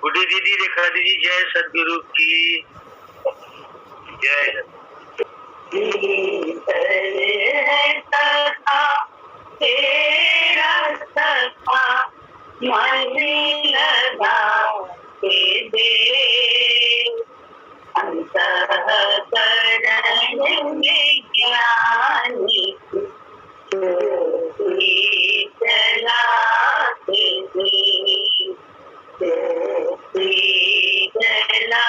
गुड्डी दीदी दिखा दीजिए। जय सदगुरु की जय। तेरा सखा मन लगा के दे, अंतःकरण में ज्ञानी चला के दे, चला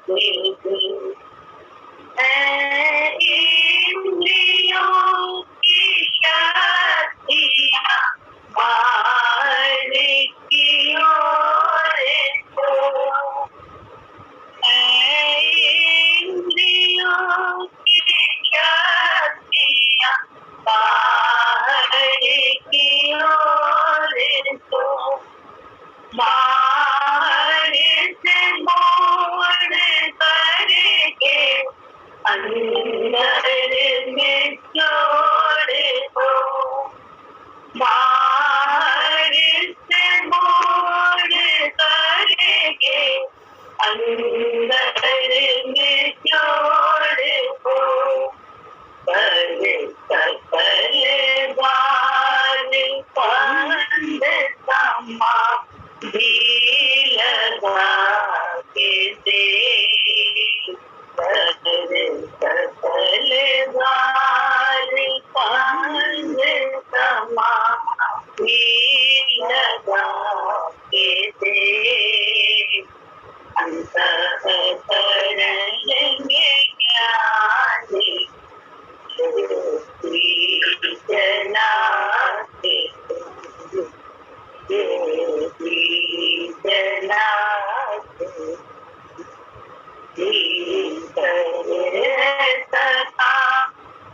के दे। इंद्रियों की शक्तियाँ बाहर की ओर को, इंद्रियों की शक्तियाँ बाहर की ओर को, बाहर से मोड़ करके अंदर में जोड़ दो, बाहर से मोड़ करके अंदर में जोड़ दो। पर सकल बार बंद समा भी लगा के दे, सकल बार बंद समा भी लगा के दे, अंतःकरण में ज्ञानी चला के चला सखा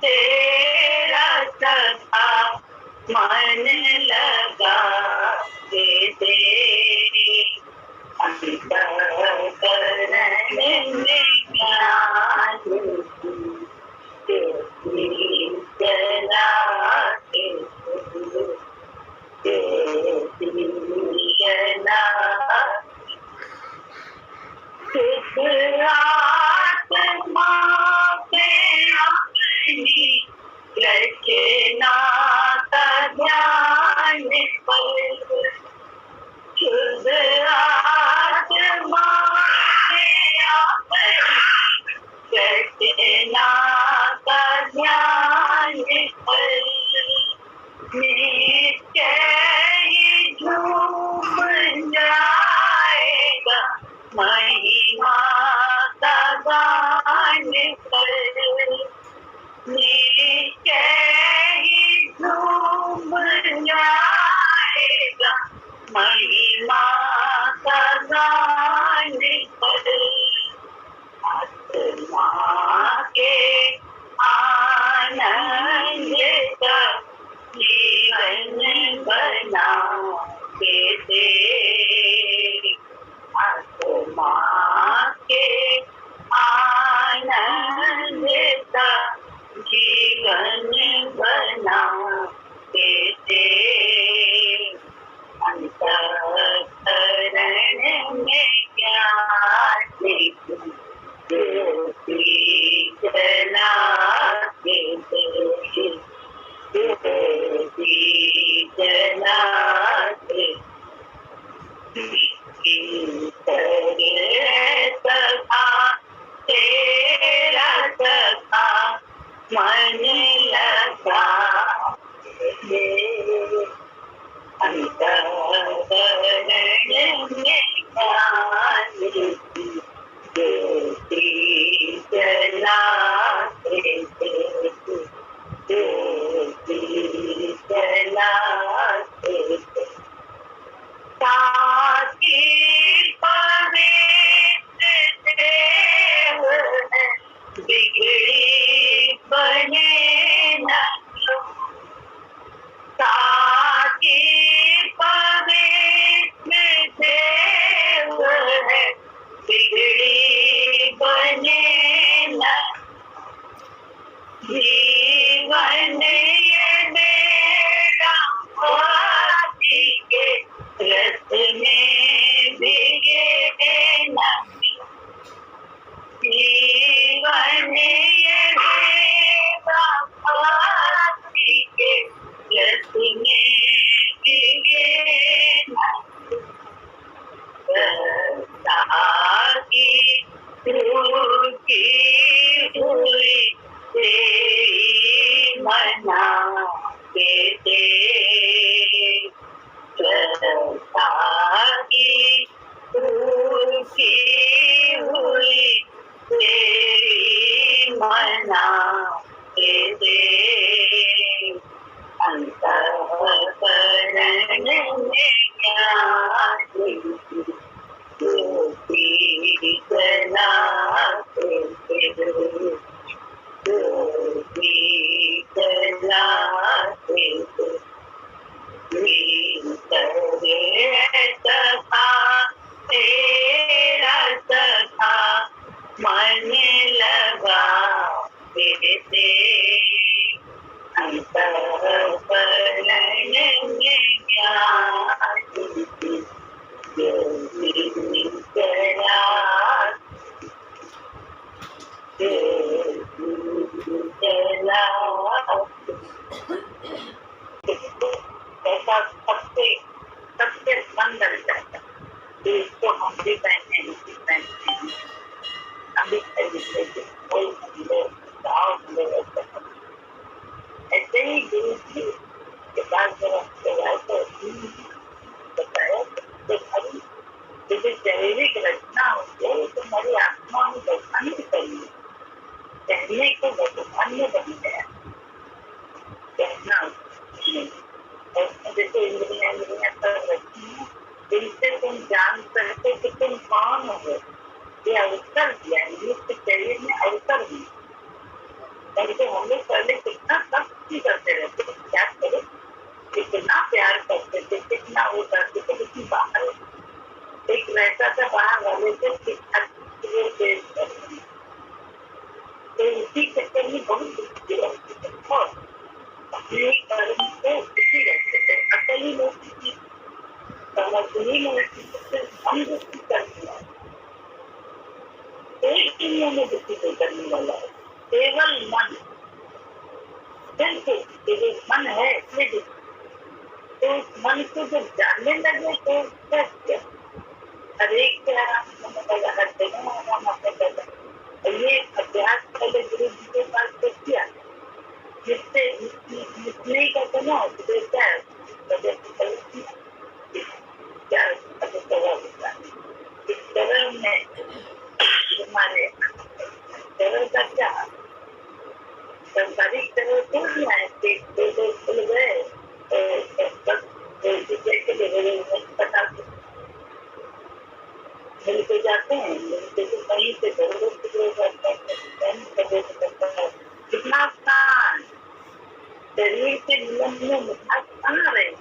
तेरा सखा मन लगा के दे, अंतःकरण में ज्ञानी चला के चला। आत्मा पे अपनी रचना का ध्यान पर, शुद्ध आत्मा पे अपनी रचना का ध्यान पर, निश्चय ही झूम जाएगा महिमा का गान पर, निश्चय ही झूम जाएगा महिमा का गान पर। आत्मा के आनंद का जीवन बना के दे, आत्मा के आनंद का जीवन बना के दे, अंतःकरण में ज्ञानी चला के दे, चला के सखा तेरा सखा मन लगा के, अंतःकरण में ज्ञानी चला के चला के ताकि पवित्र देव बिगड़ी बने न, ताकि पवित्र देव बिगड़ी बने न, जीवन ये मेरा के रस की टूटी हुई तेरी मना दे अंतःकरण में ज्ञान ज्योति जलाते ज्योति जलाते सखा तेरा सखा मन लगा तेरे अंतःकरण में ज्ञान ज्योति ऐसा सबसे सबसे सुंदर रहता इसको हम भी पहने अभी कोई ऐसे ही गुरु जी के पास जब बताया जैसे शारीरिक रचना होती है तो हमारी आत्मा में बैठानी चाहिए कहने को अन्य बन गया कहना जैसे इंद्रियां कर रखी है जिनसे तुम जान सकते कि तुम कौन हो ये अवसर दिया नियुक्त शरीर में अवसर दिया करके हम लोग पहले कितना सख्ती करते रहते क्या करें कितना प्यार करते थे कितना वो करते थे लेकिन बाहर एक रहता था बाहर वाले से तो इसी चक्कर में बहुत दुखी रहते थे और अपने कर्म को दुखी रहते थे अकली लोग समझनी में हम दुखी कर दिया एक दुनिया में दुखी नहीं करने वाला है केवल मन मन है तो उस मन को जब जानने लगे तो क्या हर एक से आराम होने लगा हर जगह आराम होने लगा ये अभ्यास पहले गुरु जी के पास तो किया जिससे नहीं करते ना क्या इस तरह में हमारे तरह का क्या संसारिक तरह तो नहीं आए खुल गए पता मिलते जाते हैं मिलते तो कहीं से जरूरत जाते हैं कितना स्थान शरीर के नियम में मिठास कहाँ रहे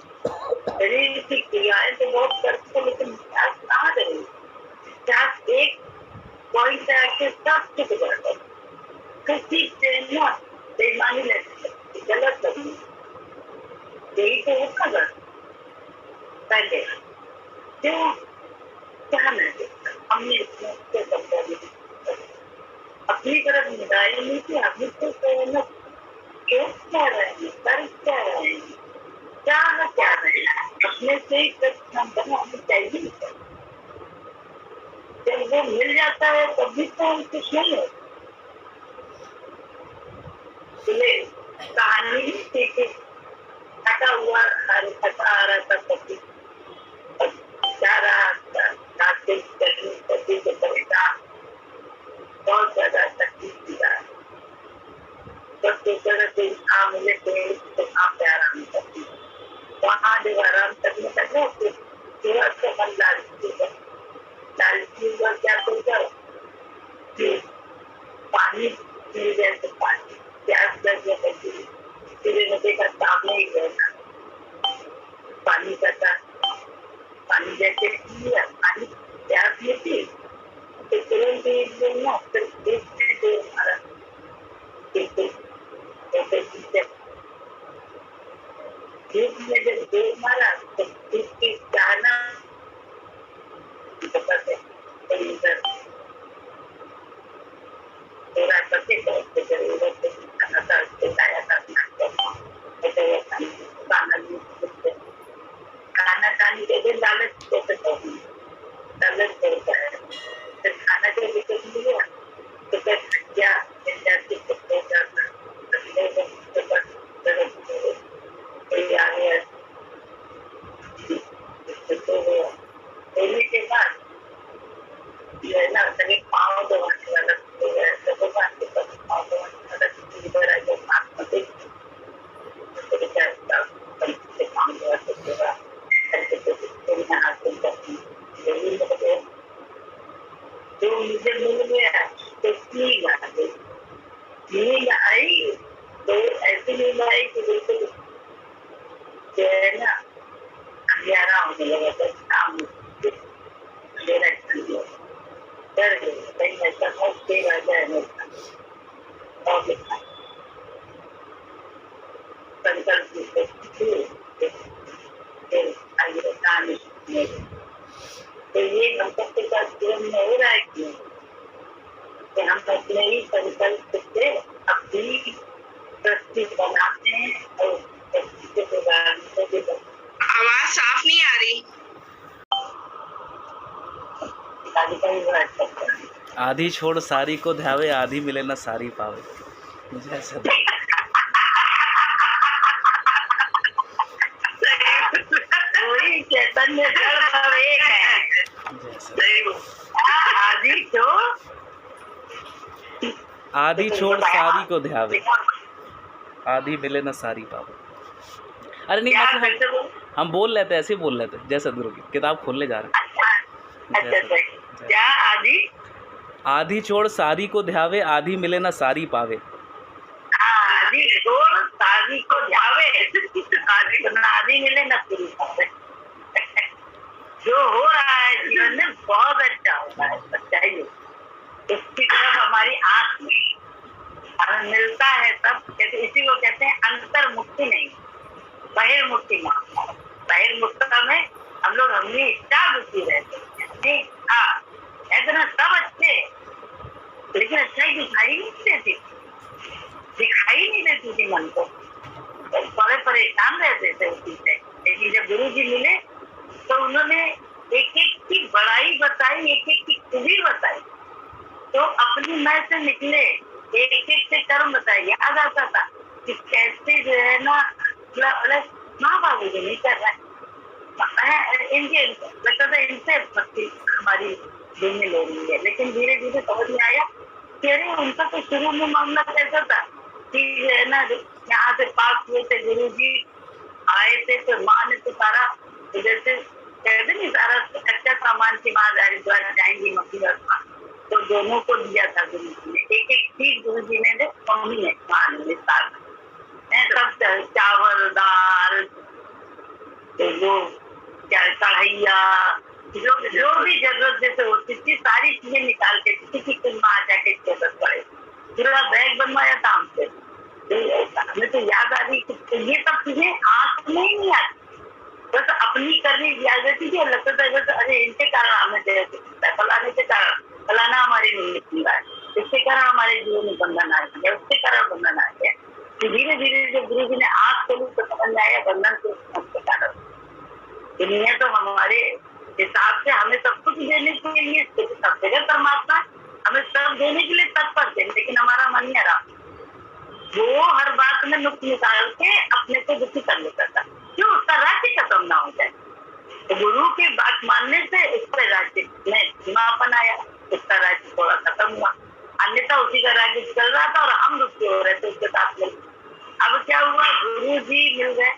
शरीर की क्रियाएं तो बहुत करते हैं लेकिन मिठास कहाँ रहे मिठास एक पॉइंट से आके सब चुप जाते किसी ट्रेन बेईमानी लगती गलत लगती यही तो होता गलत पहले क्यों क्या नहीं हमने अपनी तरफ निगाहें नहीं थी अभी तो क्यों क्या रहे हैं कर क्या रहे हैं क्या न क्या रहे हैं अपने से ही प्रश्न हमें चाहिए जब वो मिल जाता है तभी तो हम कुछ नहीं है कहानी थका हुआ थका आ रहा था कभी जा रहा बहुत ज्यादा तकलीफ दिया मिले तो आप पे आराम करती वहाँ जब आराम करने लगे तो मन लालची हुआ क्या सोचा पानी पी जैसे पानी प्यास लगे फिर नदी का सामने ही रहना पानी का पानी जैसे पिया पानी प्यास नहीं थी तो तुरंत ही देना फिर देखने दे हमारा धूप में जब देर मारा तो धूप की जाना थोड़ा करके जरूरत खाना था खाना खाने के दिन लालच करता है फिर खाना के विकल्प मिल गया तो फिर क्या जो है ना सभी पाँव दबाने वाला भगवान के पास पाँव दबाने वाला इधर आ जाओ हाथ में जो मुझे मिल गया तो नींद आई तो ऐसी नींद आई कि बिल्कुल जो है ना अंधेरा होने लगा था शाम अंधेरा डर गई कहीं ऐसा हो फिर आ जाए और संकल्प तो ये संकल्प के साथ जीवन में हो रहा है कि हम अपने ही संकल्प से अपनी सृष्टि बनाते हैं और सृष्टि के बिगाड़ने से भी आवाज साफ नहीं आ रही। आधी छोड़ सारी को ध्यावे आधी मिले ना सारी पावे। मुझे ऐसा वही चैतन्य जड़ सब एक है। आधी छोड़ सारी को ध्यावे आधी मिले ना सारी पावे। अरे नहीं मतलब हम बोल लेते ऐसे ही बोल लेते जय सदगुरु की किताब खोलने जा रहे हैं। क्या आधी छोड़ सारी को ध्यावे आधी मिले ना सारी पावे। आधी छोड़ सारी को ध्यावे आधी मिले ना पूरी पावे। जो हो रहा है जीवन में बहुत अच्छा होता है सच्चाई उसकी तरफ हमारी आंख में हमें मिलता है तब कहते इसी को कहते हैं अंतर्मुक्ति नहीं बहिर्मुक्ति मांगता है। बहिर्मुक्ता में हम लोग हमेशा दुखी रहते हैं। हाँ ऐसा सब अच्छे लेकिन अच्छाई दिखाई नहीं देती थी मन को बड़े परेशान रहते थे उसी से। लेकिन जब गुरु जी मिले तो उन्होंने एक एक की बड़ाई बताई एक एक की खूबी बताई तो अपनी मैं से निकले एक एक से कर्म बताए याद आता था कि कैसे जो है ना माँ बाबू जी नहीं कर रहे हैं इनके लगता था इनसे हमारी दुनिया ले रही है। लेकिन धीरे धीरे समझ में आया कि अरे उनका तो शुरू में मामला कैसा था कि जो है ना यहाँ से पास हुए थे गुरु जी आए थे तो माँ ने तो सारा जैसे कहते नहीं सारा कच्चा सामान की माँ हरिद्वार जाएंगी मम्मी और माँ तो दोनों को दिया था गुरु जी ने एक एक चीज गुरु जी ने मम्मी ने माँ ने सब चावल दाल जो क्या कढ़ैया जो भी जरूरत जैसे होती थी सारी चीजें निकाल के किसी की माँ जाके जरूरत पड़े पूरा बैग बनवाया था हमसे। हमें तो याद आ रही कि ये सब चीजें आंख में ही नहीं आती बस अपनी करनी याद रहती थी और लगता था बस अरे इनके कारण हमें फलाने के कारण फलाना हमारे नहीं है इसके कारण हमारे जीवन में बंधन आ गया उसके कारण बंधन आ गया। धीरे धीरे जब गुरु जी ने आंख खोली तो समझ में आया बंधन के कारण दुनिया तो हमारे हिसाब से हमें सब कुछ देने के लिए सब जगह परमात्मा हमें सब देने के लिए तत्पर थे लेकिन हमारा मन नहीं रहा वो हर बात में नुक्स निकाल के अपने को दुखी कर लेता था क्यों उसका राज्य खत्म ना हो जाए। तो गुरु की बात मानने से उसका राज्य में सीमापन आया उसका राज्य थोड़ा खत्म हुआ अन्यथा उसी का राज्य चल रहा था और हम दुखी हो रहे थे उसके साथ में। अब क्या हुआ गुरु जी मिल गए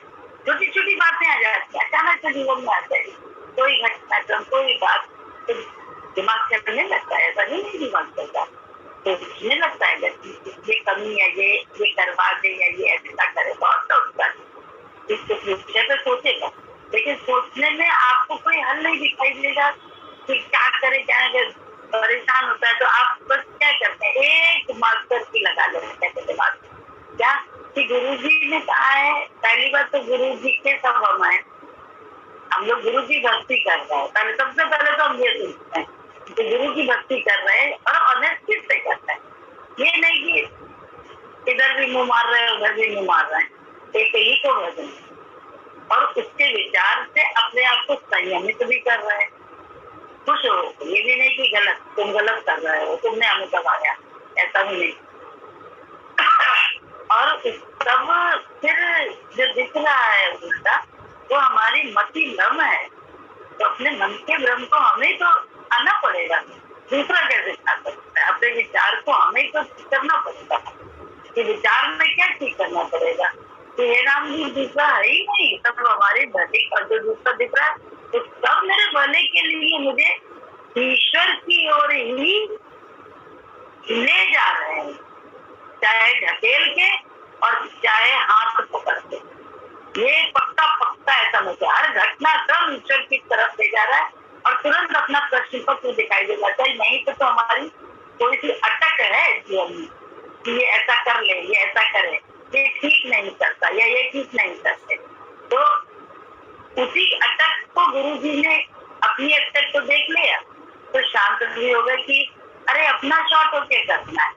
छोटी छोटी बातें आ जाती है अचानक से जीवन में आ जाएगी कोई घटनाक्रम कोई बात तो दिमाग चलने लगता है ऐसा नहीं दिमाग चलता तो सोचने लगता है ये कमी है ये करवा दे या ये ऐसा करे बहुत होता है इसको फ्यूचर पे सोचेगा लेकिन सोचने में आपको कोई हल नहीं दिखाई देगा कि क्या करे क्या अगर परेशान होता है तो आप बस क्या करते हैं एक मास्टर की लगा लेते हैं दिमाग क्या कि गुरु जी ने कहा है पहली बात तो गुरु जी के सब हम लोग गुरु की भक्ति कर रहे हैं पहले सबसे पहले तो हम ये सोचते हैं कि गुरु की भक्ति कर रहे हैं और ऑनेस्टी से करते हैं ये नहीं कि इधर भी मुंह मार रहे हैं उधर भी मुंह मार रहे हैं एक ही को भजन और उसके विचार से अपने आप को संयमित भी कर रहे हैं खुश हो ये भी नहीं कि गलत तुम गलत कर रहे हो तुमने हमें दबाया ऐसा भी नहीं और सब फिर जो दिख रहा है उसका वो हमारी मति भ्रम है तो अपने मन के भ्रम को हमें तो आना पड़ेगा दूसरा कैसे खा सकता है? अपने विचार को हमें तो ठीक करना पड़ेगा कि विचार में क्या ठीक करना पड़ेगा कि हे राम जी दूसरा है ही नहीं, सब हमारे भले का जो दूसरा दिख रहा है तो सब मेरे भले के लिए मुझे ईश्वर की ओर ही ले जा रहे हैं, चाहे ढकेल के और चाहे हाथ पकड़ के। ये पक्का पक्का ऐसा मुझे हर घटनाक्रम ईश्वर की तरफ ले जा रहा है और तुरंत अपना प्रश्न पत्र दिखाई दे जाता है। नहीं तो हमारी कोई सी अटक है जीवन में कि ये ऐसा कर ले, ये ऐसा करे, ये ठीक नहीं करता या ये ठीक नहीं करते। तो उसी अटक को गुरु जी ने अपनी अटक को देख लिया तो शांत भी हो गए कि अरे अपना शॉर्ट होके करना है,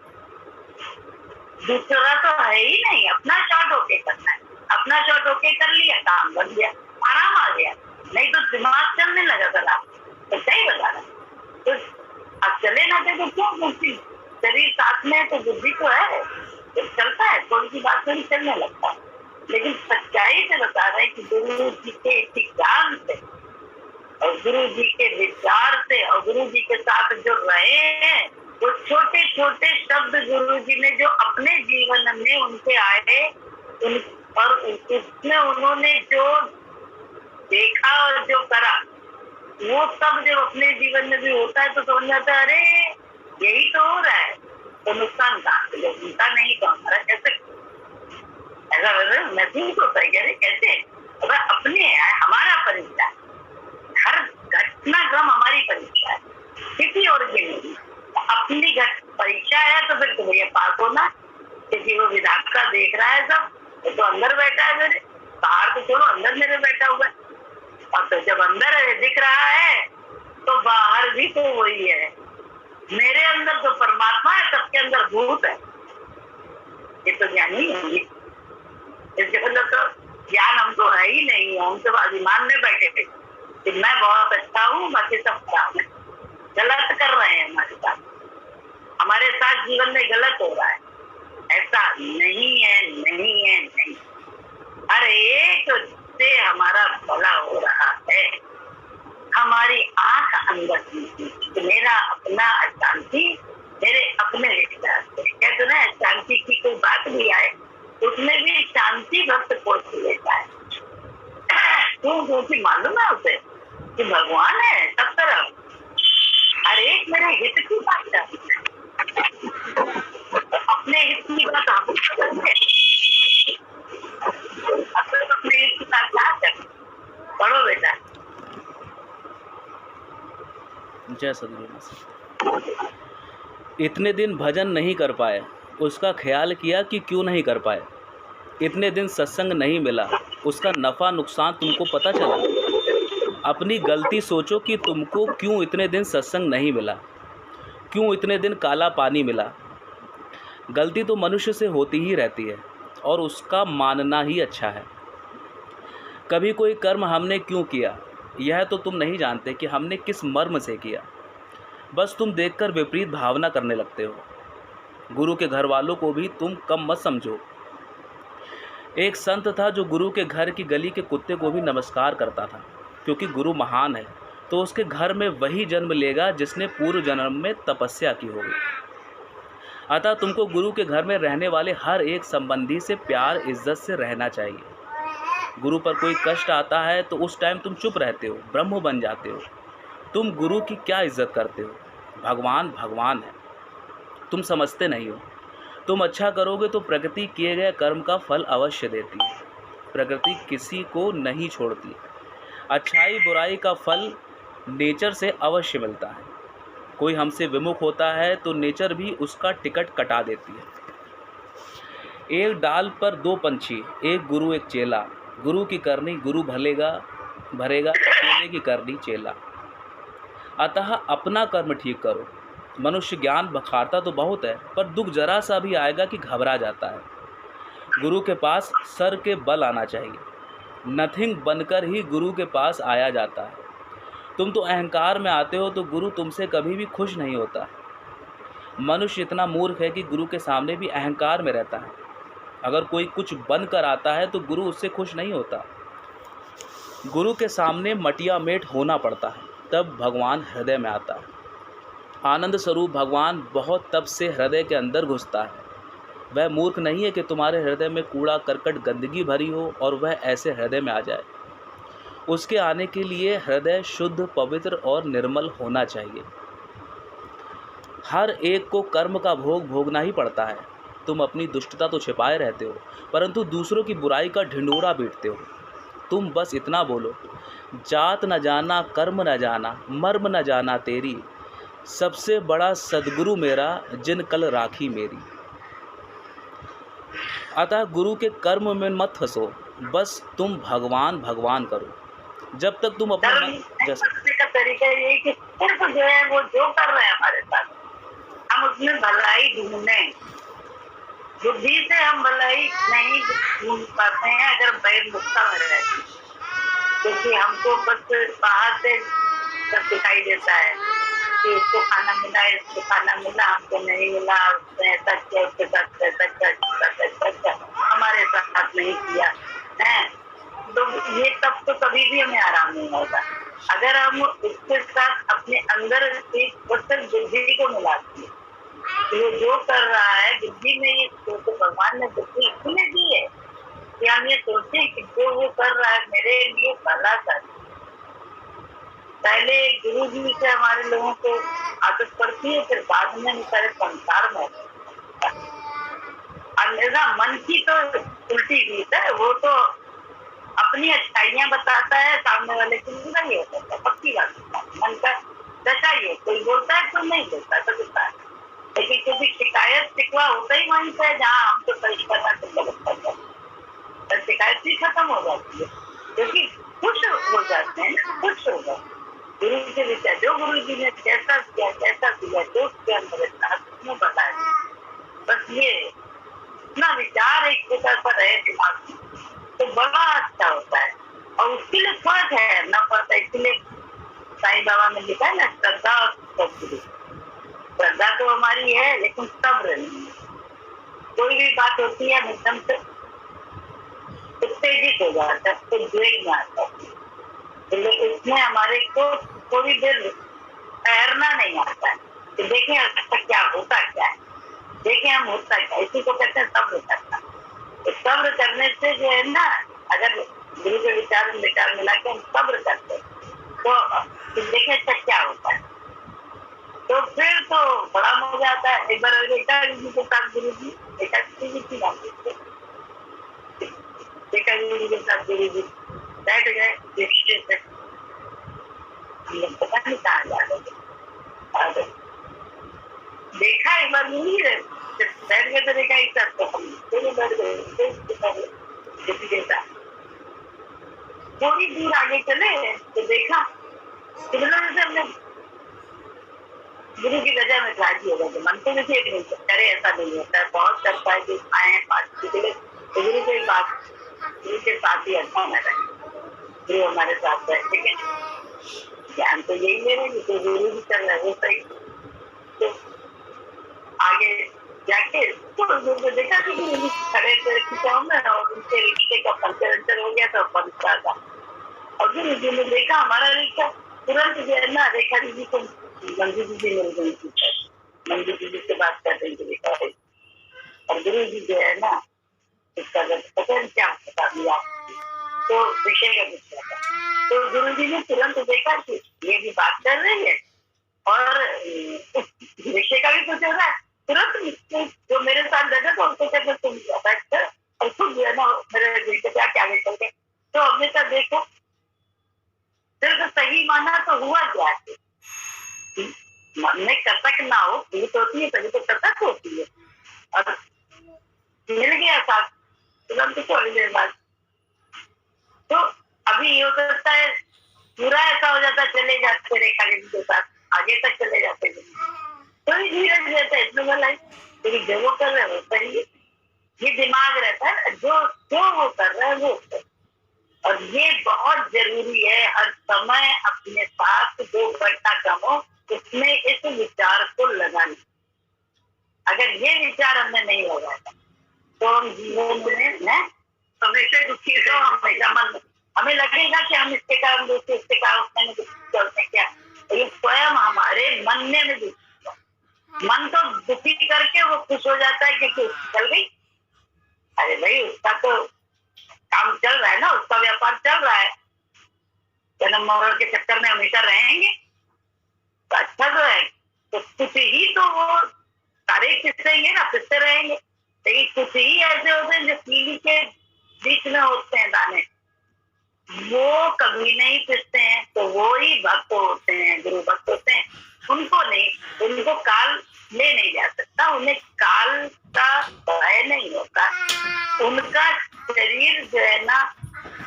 दूसरा तो है ही नहीं, अपना शॉर्ट होके करना है। अपना शॉर्ट होके कर लिया, काम बन गया, आराम आ गया। नहीं तो दिमाग चलने लगा था, तो सही बता रहा। तो अब चले ना थे तो क्यों बुद्धि, शरीर साथ में है तो बुद्धि तो है, तो चलता है, थोड़ी सी बात में चलने लगता है। लेकिन सच्चाई से बता रहे कि गुरु जी के ज्ञान से और गुरु जी के विचार से और गुरु जी के साथ जो रहे हैं वो छोटे छोटे शब्द गुरु जी ने जो अपने जीवन में उनके आए और उसमें उन्होंने जो देखा और जो करा वो सब जब अपने जीवन में भी होता है तो समझ आता है अरे यही तो हो रहा है, तो नुकसान कहाँ से, उनका नहीं तो हमारा कैसे ऐसा महसूस होता है। अरे कैसे, अगर अपने है हमारा परीक्षा, हर घटनाक्रम हमारी परीक्षा है, किसी और की नहीं। अपनी परीक्षा है तो फिर तो भैया पास होना, क्योंकि वो विधाता देख रहा है सब, तो अंदर बैठा है मेरे, बाहर तो चलो अंदर मेरे बैठा हुआ है। और तो जब अंदर दिख रहा है तो बाहर भी तो वही है, मेरे अंदर तो परमात्मा है, सबके अंदर भूत है। ये तो ज्ञानी है, इसके मतलब तो ज्ञान हमको है ही नहीं, हम तो अभिमान में बैठे थे कि मैं बहुत अच्छा हूँ, बाकी सब खराब है, गलत कर रहे हैं हमारे साथ, हमारे साथ जीवन में गलत हो रहा है। ऐसा नहीं है, नहीं है, नहीं। हर एक से हमारा भला हो रहा है, हमारी आंख अंदर की मेरा अपना अशांति, मेरे अपने विचार से कहते ना, शांति की कोई बात भी आए उसमें भी शांति भक्त खोज लेता है। क्योंकि मालूम है उसे कि भगवान है सब तरफ, हर एक मेरे हित की बात करती है, अपने हित की बात आप करते, अपने हित की बात क्या करते, पढ़ो बेटा। जय सद्गुरु। इतने दिन भजन नहीं कर पाए, उसका ख्याल किया कि क्यों नहीं कर पाए। इतने दिन सत्संग नहीं मिला, उसका नफ़ा नुकसान तुमको पता चला। अपनी गलती सोचो कि तुमको क्यों इतने दिन सत्संग नहीं मिला, क्यों इतने दिन काला पानी मिला। गलती तो मनुष्य से होती ही रहती है और उसका मानना ही अच्छा है। कभी कोई कर्म हमने क्यों किया यह तो तुम नहीं जानते कि हमने किस मर्म से किया, बस तुम देखकर विपरीत भावना करने लगते हो। गुरु के घर वालों को भी तुम कम मत समझो। एक संत था जो गुरु के घर की गली के कुत्ते को भी नमस्कार करता था, क्योंकि गुरु महान है तो उसके घर में वही जन्म लेगा जिसने पूर्व जन्म में तपस्या की होगी। अतः तुमको गुरु के घर में रहने वाले हर एक संबंधी से प्यार इज्जत से रहना चाहिए। गुरु पर कोई कष्ट आता है तो उस टाइम तुम चुप रहते हो, ब्रह्म बन जाते हो। तुम गुरु की क्या इज्जत करते हो? भगवान भगवान है, तुम समझते नहीं हो। तुम अच्छा करोगे तो प्रकृति किए गए कर्म का फल अवश्य देती है। प्रकृति किसी को नहीं छोड़ती। अच्छाई बुराई का फल नेचर से अवश्य मिलता है। कोई हमसे विमुख होता है तो नेचर भी उसका टिकट कटा देती है। एक डाल पर दो पंछी, एक गुरु एक चेला। गुरु की करनी गुरु भरेगा, चेले की करनी चेला। अतः अपना कर्म ठीक करो। मनुष्य ज्ञान बखारता तो बहुत है, पर दुख जरा सा भी आएगा कि घबरा जाता है। गुरु के पास सर के बल आना चाहिए। नथिंग बनकर ही गुरु के पास आया जाता है। तुम तो अहंकार में आते हो तो गुरु तुमसे कभी भी खुश नहीं होता। मनुष्य इतना मूर्ख है कि गुरु के सामने भी अहंकार में रहता है। अगर कोई कुछ बनकर आता है तो गुरु उससे खुश नहीं होता। गुरु के सामने मटिया मेट होना पड़ता है, तब भगवान हृदय में आता है। आनंद स्वरूप भगवान बहुत तप से हृदय के अंदर घुसता है। वह मूर्ख नहीं है कि तुम्हारे हृदय में कूड़ा करकट गंदगी भरी हो और वह ऐसे हृदय में आ जाए। उसके आने के लिए हृदय शुद्ध, पवित्र और निर्मल होना चाहिए। हर एक को कर्म का भोग भोगना ही पड़ता है। तुम अपनी दुष्टता तो छिपाए रहते हो, परंतु दूसरों की बुराई का ढिंढोरा पीटते हो। तुम बस इतना बोलो, जात न जाना, कर्म न जाना, मर्म न जाना तेरी, सबसे बड़ा सद्गुरु मेरा, जिन कल राखी मेरी। अतः गुरु के कर्म में मत फंसो, बस तुम भगवान भगवान करो। जब तक तुम अपने मन जैसे का तरीका ये कि सिर्फ जो है वो जो कर रहे हैं हमारे साथ, हम उसमें भलाई ढूंढने। बुद्धि से हम भलाई नहीं ढूंढ पाते हैं अगर बहिर्मुखता में रहते हैं, क्योंकि हमको बस बाहर से सब दिखाई देता है कि इसको खाना मिला, इसको खाना मिला, हमको नहीं मिला, उसने ऐसा किया, उसके साथ ऐसा किया, हमारे साथ नहीं किया है। तो ये तब तो कभी भी हमें आराम नहीं होगा अगर हम उसके साथ अपने अंदर एक बुद्धि को मिलाते हैं। ये जो कर रहा है बुद्धि में, ये तो भगवान ने बुद्धि इसलिए दी है कि हम ये सोचे कि जो वो कर रहा है मेरे लिए भला कर। पहले गुरु जी से हमारे लोगों को आदत पड़ती है, फिर बाद में सारे संसार में। अन्यथा मन की तो उल्टी रीत है, वो तो अपनी अच्छाइयां बताता है, सामने वाले की बुरा ही होता है, पक्की बात है। मन का दशा ही, कोई बोलता है कोई नहीं बोलता, तो होता है। लेकिन क्योंकि शिकायत शिकवा होता ही वहीं से, जहाँ हमको परिष्कार तो शिकायत ही खत्म हो जाती है, क्योंकि खुश हो जाते हैं, खुश हो जाते हैं। गुरु के विचार जो गुरु जी ने कैसा किया, कैसा किया, जो उसके अंदर उसमें बताया, बस ये इतना विचार एक जगह पर रहे दिमाग में तो बड़ा अच्छा होता है। और उसके लिए थोड़ा ठहरना पड़ता है, इसलिए साईं बाबा ने लिखा है ना, श्रद्धा और सब्र। श्रद्धा तो हमारी है लेकिन सब्र नहीं। कोई भी बात होती है एकदम से उत्तेजित हो जाता है, तो द्वेग में आता है, इसमें हमारे को थोड़ी देर ठहरना नहीं आता है कि देखें अच्छा क्या होता क्या है, देखें हम होता क्या, इसी को कहते हैं सब्र करना। तो सब्र करने से जो है ना, अगर गुरु के विचार मिला के हम सब्र करते तो देखें अच्छा क्या होता है, तो फिर तो बड़ा मजा आता है। एक बार बेटा जी के साथ गुरु जी, बेटा जी की बात, बेटा गुरु के साथ गुरु जी बैठ गए, पता नहीं कहाँ जा रहे, देखा एक बार नहीं रहे, बैठ गए तो देखा एक साथ, तो हम बैठ गए थोड़ी दूर आगे चले तो देखा हमने गुरु की वजह में राजी हो गए। मन तो मुझे नहीं करे, ऐसा नहीं होता है, बहुत करता है कि आए हैं बात के लिए, तो गुरु के बात, गुरु के साथ ही अच्छा न रहे, गुरु हमारे साथ है, ठीक है, ज्ञान तो यही ले रहे हैं, तो गुरु भी कर रहे हैं सही। तो आगे जाके तो देखा कि गुरु खड़े थे और उनके रिक्शे का पंचर हो गया था, पंचर था, और गुरु जी ने देखा हमारा रिक्शा, तुरंत जो है ना रेखा दीदी को मंजू दीदी मिल गई थी, मंजू दीदी से बात कर रही थी रेखा, और गुरु जी जो है ना इसका पता नहीं क्या बता दिया, तो विषय का गुस्सा था। तो गुरु जी ने तुरंत देखा कि ये भी बात कर रही है और विषय का भी कुछ हो रहा है, तुरंत जो मेरे साथ बैठा था उसको कहते तुम बैठ कर और खुद जो है ना मेरे बेटे क्या क्या निकल गए। तो हमने कहा देखो फिर तो सही माना तो हुआ क्या, मन में कसक ना हो, पीट होती है तभी तो कसक होती है, और मिल गया साथ तुरंत थोड़ी देर बाद। तो अभी ये हो सकता है पूरा ऐसा हो जाता, चले जाते रेखा जी के साथ आगे तक चले जाते, तो धीरज रहता है इसमें भला है, जो वो कर रहे हैं वो सही है, ये दिमाग रहता है, जो जो वो कर रहा है वो कर। और ये बहुत जरूरी है हर समय अपने साथ जो घटनाक्रम हो उसमें इस विचार को लगाना। अगर ये विचार हमने नहीं लगाया तो हम जीवन में हमेशा दुखी हो, हमेशा मन हमें लगेगा कि हम इसके कारण दुखी, इसके कारण चलते क्या, ये स्वयं हमारे मन में दुखी, खुश हो जाता है क्योंकि चल गई। अरे भाई उसका तो काम चल रहा है ना, उसका व्यापार चल रहा है, जन्म मरण के चक्कर में हमेशा रहेंगे तो अच्छा तो है। तो कुछ ही तो वो सारे खिसकेंगे ना, फिरते रहेंगे, लेकिन कुछ ही ऐसे होते हैं जो कीली के बीच में होते हैं दाने, वो कभी नहीं फिरते हैं। तो वो ही भक्त होते हैं, गुरु भक्त होते हैं। उनको नहीं, उनको काल ले नहीं जा सकता, उन्हें काल का भय नहीं होता। उनका शरीर जो है ना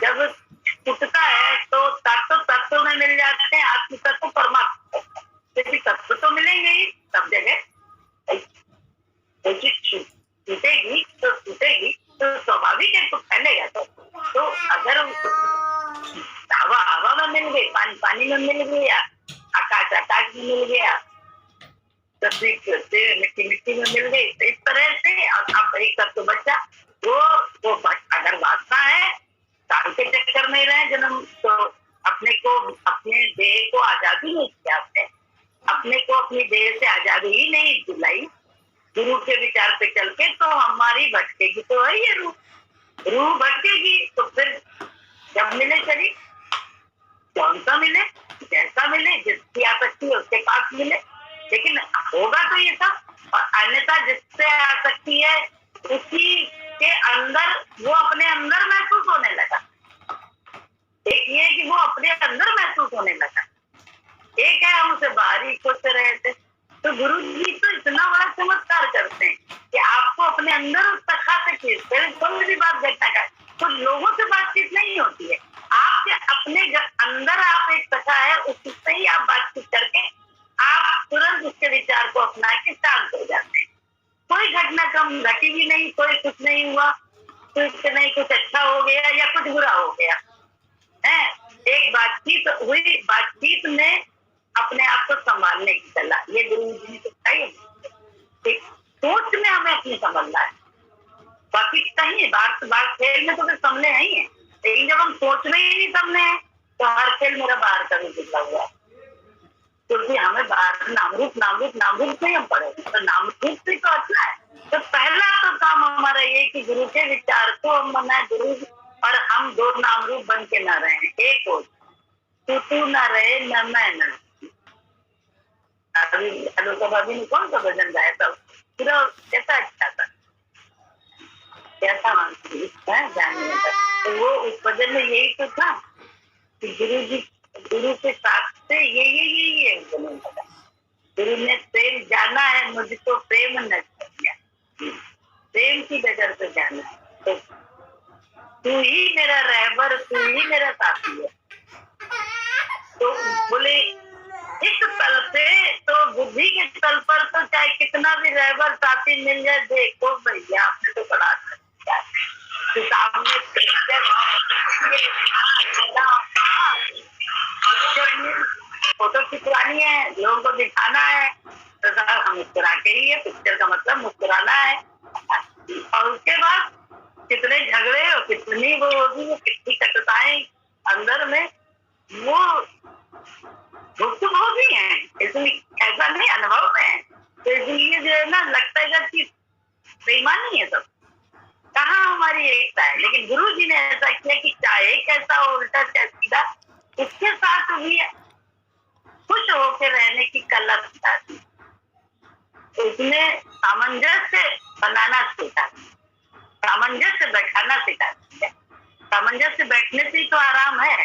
जब टूटता है तो तत्व में मिल जाते हैं, आत्म तत्व परमात्मा, क्योंकि तत्व तो मिलेंगे ही सब जगह। टूटेगी तो स्वाभाविक है, तो फैलेगा। तो अगर हवा में मिल गई, पानी में मिल गया, आकाश में मिल गया, मिट्टी में मिल गई, तो इस तरह से अब एक तत्व बचा। वो अगर वासना है काल के चक्कर में रहे जन्म, तो अपने देह को आजादी नहीं किया, अपने को अपनी देह से आजादी ही नहीं दिलाई गुरु के विचार पे चल के, तो हमारी भटकेगी तो है ये रूह भटकेगी। तो फिर जब मिले शरीर, कौन सा मिले, जैसा मिले, जिसकी आसक्ति है उसके पास मिले, लेकिन होगा तो ये सब। और अन्यथा जिससे आसक्ति है उसी के अंदर वो अपने अंदर महसूस होने लगा। एक ये कि वो अपने अंदर महसूस होने लगा, एक है हम उसे बाहरी सोच रहे थे। तो गुरु जी तो इतना बड़ा चमत्कार करते हैं कि आपको अपने अंदर उस सखा से खींचते हैं। कोई भी बात घटना का तो लोगों से बातचीत नहीं होती है, आपके अपने अंदर आप एक सखा है, उससे ही आप बातचीत करके आप तुरंत उसके विचार को अपना के शांत हो जाते हैं। कोई घटना कम घटी भी नहीं, कोई कुछ नहीं हुआ, कुछ नहीं, कुछ अच्छा हो गया या कुछ बुरा हो गया है। एक बातचीत हुई, बातचीत में अपने आप को संभालने की कला ये गुरु जी ने सिखाई है। सोच में हमें अपनी संभालना है, बाकी कहीं बात खेल में तो फिर सामने ही है, लेकिन जब हम सोच में ही नहीं सामने हैं तो हर खेल मेरा बाहर का भी दिखा हुआ है। क्योंकि हमें बाहर नामरूप नहीं हम पढ़े, तो नामरूप भी तो अच्छा है। तो पहला तो काम हमारा ये कि गुरु के विचार को हम मनाए, गुरु और हम दो नामरूप बन के न रहे, एक हो, तू न रहे न मैं न। अभी ने कौन सा भजन गाया था, पूरा कैसा अच्छा था, कैसा मानती है जानने का। तो वो उस भजन में यही तो था कि गुरु के साथ से यही है। गुरु ने प्रेम जाना है, मुझको प्रेम न किया, प्रेम की डगर से जाना है। तो तू ही मेरा रहबर, तू ही मेरा साथी है। तो बोले इस तल पे, तो बुद्धि के तल पर तो चाहे कितना भी रहबर साथी मिल जाए, देखो भैया आपने तो बड़ा अच्छा सामने फोटो खिंचवानी है, लोगों को दिखाना है, तो साहब हम मुस्कुरा के ही है, पिक्चर का मतलब मुस्कुराना है। और उसके बाद कितने झगड़े और कितनी वो होगी, वो कितनी कटुताएं अंदर में वो भुक्तभोगी है, इसलिए ऐसा नहीं अनुभव में है। तो इसलिए जो है ना लगता है कि बेईमानी है सब, कहाँ हमारी एकता है। लेकिन गुरु जी ने ऐसा किया कि चाहे कैसा हो, उल्टा चाहे सीधा, उसके साथ भी खुश होकर रहने की कला सिखा दी। उसने सामंजस्य बनाना सीखा, सामंजस्य बैठाना सिखा दिया। सामंजस्य बैठने से तो आराम है।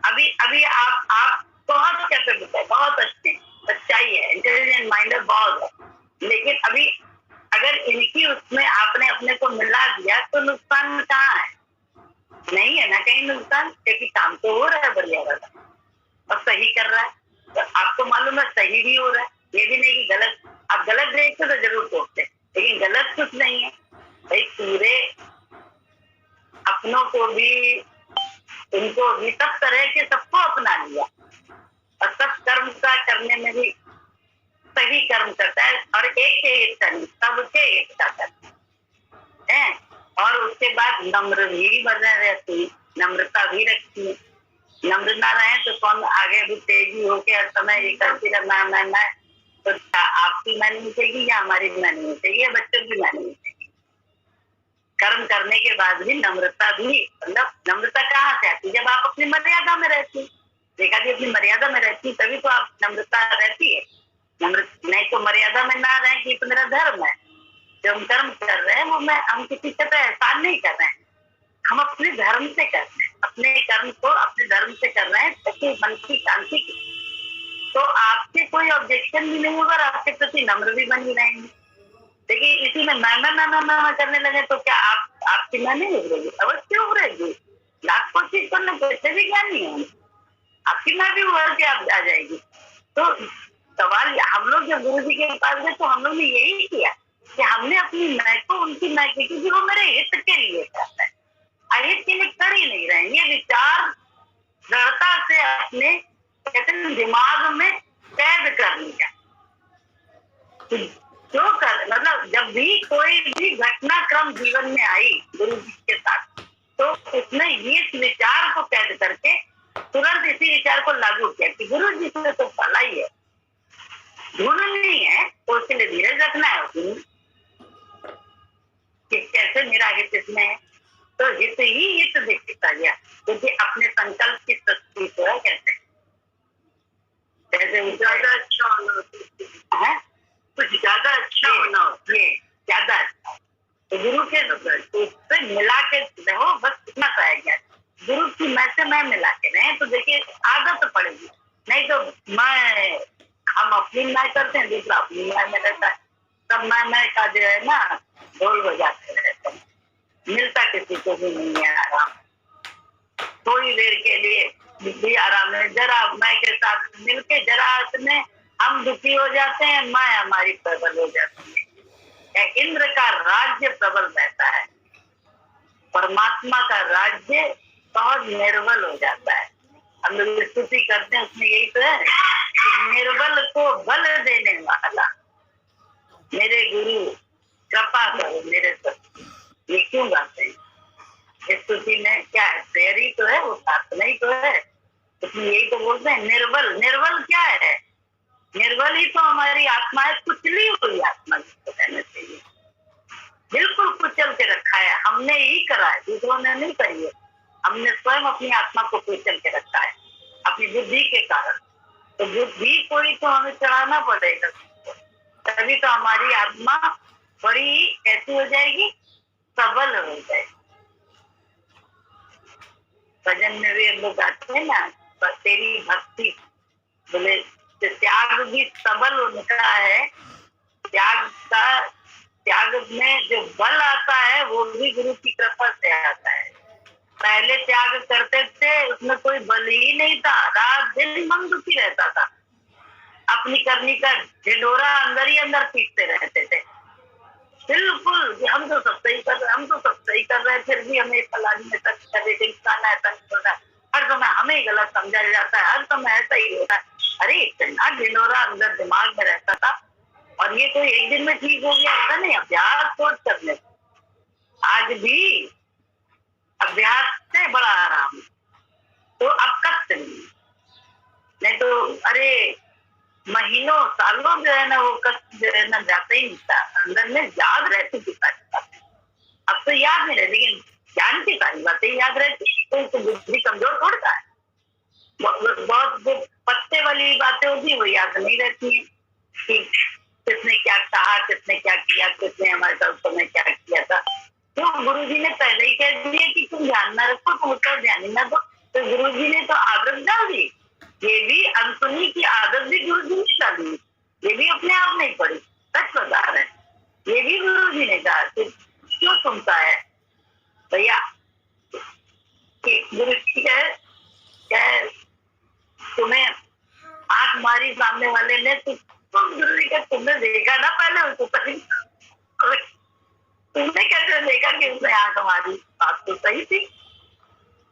अभी आप बहुत कैपेबल है, बहुत अच्छे, सच्चाई है, इंटेलिजेंट माइंडेड बहुत है, लेकिन अभी अगर इनकी उसमें आपने अपने को मिला दिया तो नुकसान कहाँ है? नहीं है ना कहीं नुकसान, क्योंकि काम तो हो रहा है बढ़िया वाला और सही कर रहा है। तो आपको मालूम है सही भी हो रहा है, ये भी नहीं कि गलत। आप गलत देखते तो जरूर सोचते, लेकिन गलत कुछ नहीं है भाई। पूरे अपनों को भी, उनको भी, सब तरह के सबको अपना लिया और सब कर्म का करने में भी सही कर्म करता है और एक के एकता नहीं, सबके एकता करता है। और उसके बाद नम्र भी बने रहती, नम्रता भी रखती है। नम्र ना रहे तो कौन आगे भी तेजी होके हर समय ये करती रहना मैं तो आपकी माननी चाहिए या हमारी माननी चाहिए, बच्चों की माननी चाहिए? कर्म करने के बाद भी नम्रता भी, मतलब नम्रता कहाँ से आती? जब आप अपनी मर्यादा में रहती। देखा जी, अपनी मर्यादा में रहती तभी तो आप नम्रता रहती है। नहीं तो मर्यादा में ना रहे कि तो मेरा धर्म है। जो हम कर्म कर रहे हैं वो हम किसी से तो एहसान नहीं कर रहे हैं, हम अपने धर्म से कर रहे हैं, अपने कर्म को अपने धर्म से कर रहे हैं ताकि मन की शांति की। तो आपसे कोई ऑब्जेक्शन भी नहीं होगा और आपके प्रति नम्र भी बनी रहेंगे। देखिए, इसी में मैं करने लगे तो क्या आपकी मैं नहीं उभरेगी? अवश्य उभरेगी। लाख कोशिश करने कैसे भी ज्ञान नहीं है, आपकी मैं भी उभर के आ जाएगी। तो सवाल, हम लोग जब गुरु जी के पास गए तो हम लोग ने यही किया कि हमने अपनी मैं को उनकी मैं की, क्योंकि वो मेरे हित के लिए करता है, अहित के लिए कर ही नहीं रहे। ये विचार दृढ़ता से अपने कहते हैं दिमाग में कैद कर लिया। जो कर मतलब जब भी कोई भी घटनाक्रम जीवन में आई गुरु जी के साथ, तो उसने इस विचार को कैद करके तुरंत इसी विचार को लागू किया कि गुरु जी से तो भला ही है, ढूंढ नहीं है तो उसके लिए धीरज रखना है कि कैसे मेरा हित इसमें है। तो हित ही हित दिखता गया, क्योंकि अपने संकल्प की शक्ति को है कहते हैं। जैसे ज्यादा अच्छा होना है, कुछ ज्यादा अच्छा होना ये ज्यादा अच्छा, तो गुरु के उससे मिला के रहो, बस इतना कहा गया। गुरु की मैं से मैं मिला के रहे तो देखिए आदत पड़ेगी। नहीं तो मैं हम अपनी मैं करते हैं, दूसरा अपनी मैं में रहता है, तब मैं का जो है ना ढोल बजाते रहते हैं, मिलता किसी को भी नहीं है आराम। थोड़ी देर के लिए भी आराम है, जरा मैं के साथ मिलके जरा इसमें हम दुखी हो जाते हैं, मैं हमारी प्रबल हो जाती है। इंद्र का राज्य प्रबल रहता है, परमात्मा का राज्य बहुत निर्बल हो जाता है। हम लोग स्तुति करते हैं, उसमें यही तो है कि निर्बल को बल देने वाला मेरे गुरु कृपा करो मेरे सब। ये क्यों गाते हैं स्तुति में? क्या है? प्रेयर ही तो है, वो प्रार्थना ही तो है। उसमें यही तो बोलते हैं निर्बल। निर्बल क्या है? निर्बल ही तो हमारी आत्मा है, कुचली हुई आत्मा जिसको कहना चाहिए। बिल्कुल कुचल के रखा है, हमने ही करा है, दूसरों ने नहीं करी है। हमने स्वयं अपनी आत्मा को कुचल के रखा है अपनी बुद्धि के कारण। तो बुद्धि कोई तो हमें चढ़ाना पड़ेगा, तभी तो हमारी आत्मा बड़ी कैसी हो जाएगी, सबल हो जाएगी। भजन में भी हम लोग आते हैं ना, तेरी भक्ति बोले त्याग भी सबल उनका है। त्याग में जो बल आता है वो भी गुरु की कृपा से आता है। पहले त्याग करते थे उसमें कोई बल ही नहीं था, रात दिन मन दुखी रहता था, अपनी करनी का ढिंढोरा अंदर ही अंदर पीटते रहते थे। बिल्कुल हम तो सब सही कर रहे हैं, फिर भी हमें फलानी में तक हर समय हमें गलत समझा जाता है, हर समय ऐसा ही होता है। अरे इतना ढिंढोरा अंदर दिमाग में रहता था, और ये कोई एक दिन में ठीक हो गया ऐसा नहीं। अभ्यास सोच करने, आज भी अभ्यास से बड़ा आराम। तो अब कष्ट नहीं तो अरे महीनों सालों जो है ना वो कष्ट जो है ना जाता ही नहीं था, अंदर में याद रहती थी सारी बातें। अब तो याद नहीं रहती, लेकिन ज्ञान की सारी बातें याद रहती। तो बुद्धि कमजोर थोड़ा है, बहुत जो पत्ते वाली बातें होती वो याद नहीं रहती है कि किसने क्या कहा, किसने क्या किया, किसने हमारे साथ में क्या किया था। तो गुरु जी ने पहले ही कह दिया कि तुम ध्यान न रखो, तुम उसका ध्यान ही न दो। तो गुरु जी ने तो आदत डाल दी, ये भी अनसुनी की आदत भी गुरु जी ने डाली, ये भी अपने आप नहीं पड़ी। सच बता रहे हैं, ये भी गुरु जी ने कहा कि क्यों सुनता है भैया कि गुरु जी कहे तुम्हें आंख मारी सामने वाले ने, तुम गुरु जी का तुमने देखा ना पहले उसको, तुमने कैसे देखा कि उसने आंख मारी? बात तो सही थी,